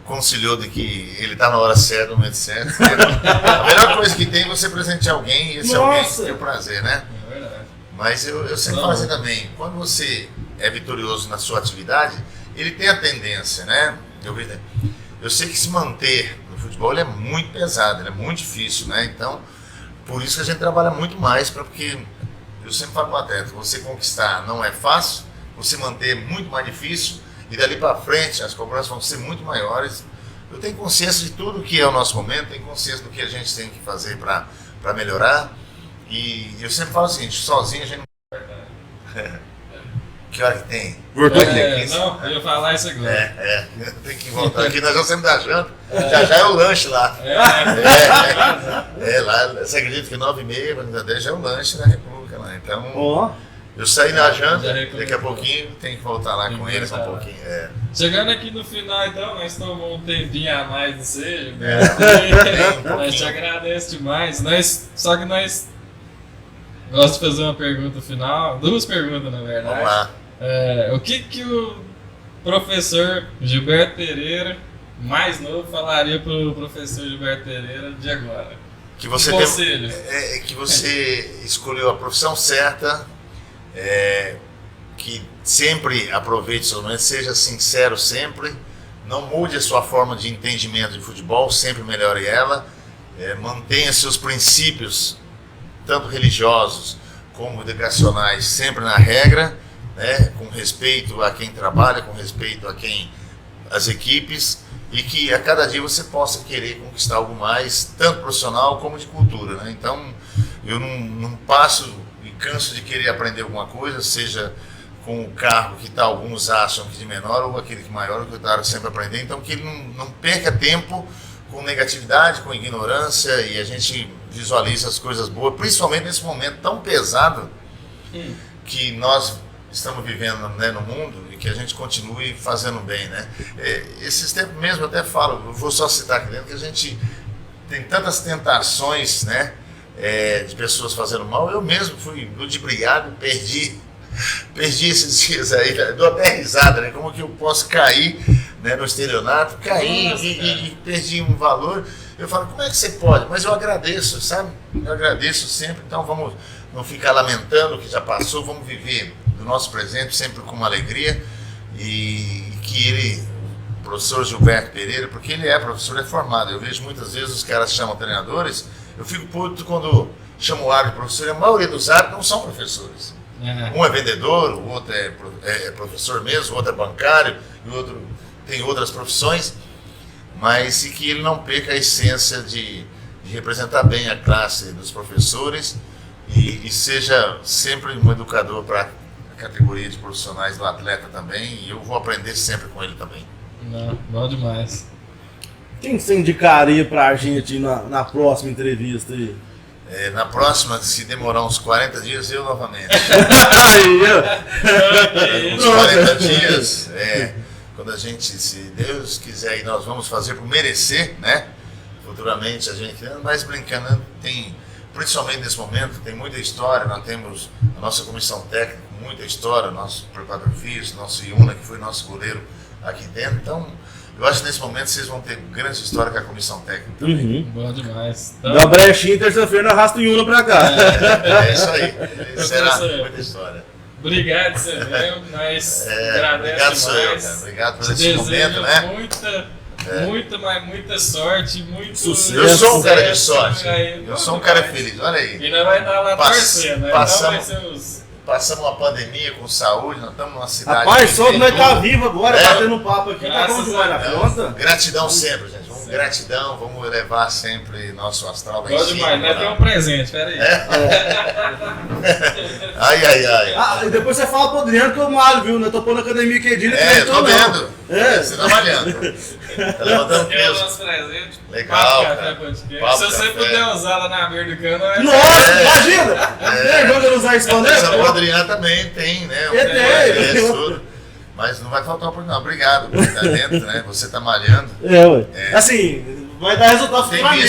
conciliou de que ele tá na hora certa, no momento certo. A melhor coisa que tem é você presentear alguém e esse Nossa. alguém tem o prazer, né? É verdade. Mas eu sempre falo assim também, quando você é vitorioso na sua atividade, ele tem a tendência, né? Eu sei que se manter no futebol ele é muito pesado, ele é muito difícil, né? Então, por isso que a gente trabalha muito mais, porque eu sempre falo para o atleta, você conquistar não é fácil, você manter é muito mais difícil, e dali para frente as cobranças vão ser muito maiores. Eu tenho consciência de tudo que é o nosso momento, tenho consciência do que a gente tem que fazer para melhorar, e eu sempre falo o seguinte, sozinho a gente não... Que hora que tem? Voltou aqui. Não, eu ia falar isso agora. Tem que voltar aqui, nós já sempre da janta, já é o lanche lá. Lá, você acredita que 9h30, quando dá 10 já é o lanche na República lá, então... Ó, Eu saí na janta, Já recomendo. daqui a pouquinho tem que voltar lá Tem com que eles um voltar lá. pouquinho. Chegando aqui no final, então, nós tomamos um tempinho a mais de seja. Tem um Nós te pouquinho. agradecemos demais. Só que nós gosto de fazer uma pergunta final, duas perguntas na verdade. Vamos lá. O que o professor Gilberto Pereira, mais novo, falaria pro professor Gilberto Pereira de agora? Que você, Conselho. que você escolheu a profissão certa, que sempre aproveite seus momentos, seja sincero sempre, não mude a sua forma de entendimento de futebol, sempre melhore ela, mantenha seus princípios, tanto religiosos como educacionais, sempre na regra, né, com respeito a quem trabalha, com respeito a quem as equipes, e que a cada dia você possa querer conquistar algo mais, tanto profissional como de cultura, né? Então, eu não passo e canso de querer aprender alguma coisa, seja com o cargo que alguns acham que de menor ou aquele que maior, que eu quero sempre aprender. Então, que ele não perca tempo com negatividade, com ignorância, e a gente visualiza as coisas boas, principalmente nesse momento tão pesado que nós estamos vivendo, né, no mundo, e que a gente continue fazendo bem, né? Esses tempos mesmo eu até falo, eu vou só citar aqui dentro, que a gente tem tantas tentações, né, de pessoas fazendo mal. Eu mesmo fui ludibriado, perdi esses dias aí, dou até risada, né? Como que eu posso cair, né, no estelionato, caí e perdi um valor. Eu falo, como é que você pode? Mas eu agradeço, sabe? Eu agradeço sempre, então vamos não ficar lamentando o que já passou, vamos viver do nosso presente sempre com uma alegria, e que ele, o professor Gilberto Pereira, porque ele é professor, é formado. Eu vejo muitas vezes os caras chamam treinadores, eu fico puto quando chamam o árbitro de professor, e a maioria dos árbitros não são professores. Um é vendedor, o outro é professor mesmo, o outro é bancário, e o outro tem outras profissões, mas e que ele não perca a essência de representar bem a classe dos professores e seja sempre um educador para a categoria de profissionais do atleta também, e eu vou aprender sempre com ele também. Não, bom demais. quem você indicaria pra gente na próxima entrevista aí? Na próxima, se demorar uns 40 dias, eu novamente. Aí, ó. Uns 40 dias, quando a gente, se Deus quiser, aí nós vamos fazer por merecer, né? Futuramente a gente, mas brincando, né? Tem, principalmente nesse momento, tem muita história. Nós temos a nossa comissão técnica, muita história, nosso preparador físico, nosso Iuna, que foi nosso goleiro aqui dentro. Então, eu acho que nesse momento vocês vão ter grande história com a comissão técnica. Uhum. Bom demais. Então, Dá brechinha, terça-feira arrasta o Yuna pra cá. É isso aí. Será muita história. obrigado, você mesmo. Nós Obrigado, sou eu, cara. demais. Obrigado por Te esse momento, desejo né? muita sorte, muito Sucesso. Eu sou um cara de sucesso sorte. aí. Eu sou um cara feliz, olha aí. E nós vai estar lá torcendo, né? passamos- Então vai ser os... Passamos uma pandemia com saúde, nós estamos numa cidade. Rapaz, só que nós tá vivo. vivo agora, É. batendo papo aqui, tá bom Graças demais a na Deus. conta. Gratidão sempre, gente. Vamos gratidão, vamos levar sempre nosso astral lá em Gosto cima. demais, né? Tem um presente, peraí. Ai. E depois você fala pro Adriano que eu malho, viu? Eu tô pondo academia que ele Eu tô vendo. É. Você tá malhando. Tá levantando Esse é o peso. nosso presente. Legal, Papo Café cara. Podcast. Papo Se você Café. puder usar lá na beira do cano, é Nossa, imagina! Vergonha de usar isso quando Mas o Adriano também tem, né? Tem. Tudo. Mas não vai faltar oportunidade. Obrigado por estar dentro, né? Você tá malhando. Ué. Assim, vai dar resultado Tem futuramente.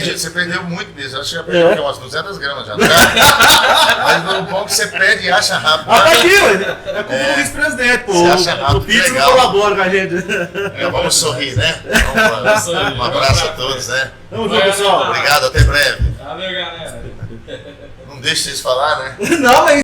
isso, você perdeu muito mesmo. Eu acho que já perdeu umas 200 gramas já. Mas o bom que você pede e acha rápido. Ah, tá aqui, ué. É como o vice-presidente, pô. Você acha rápido, O Pizza não legal. colabora com a gente. Vamos sorrir, né? sorrir. Um abraço a todos, né? Tamo junto, pessoal. Obrigado, até breve. Valeu, galera. Não deixe vocês falar, né? Não, mas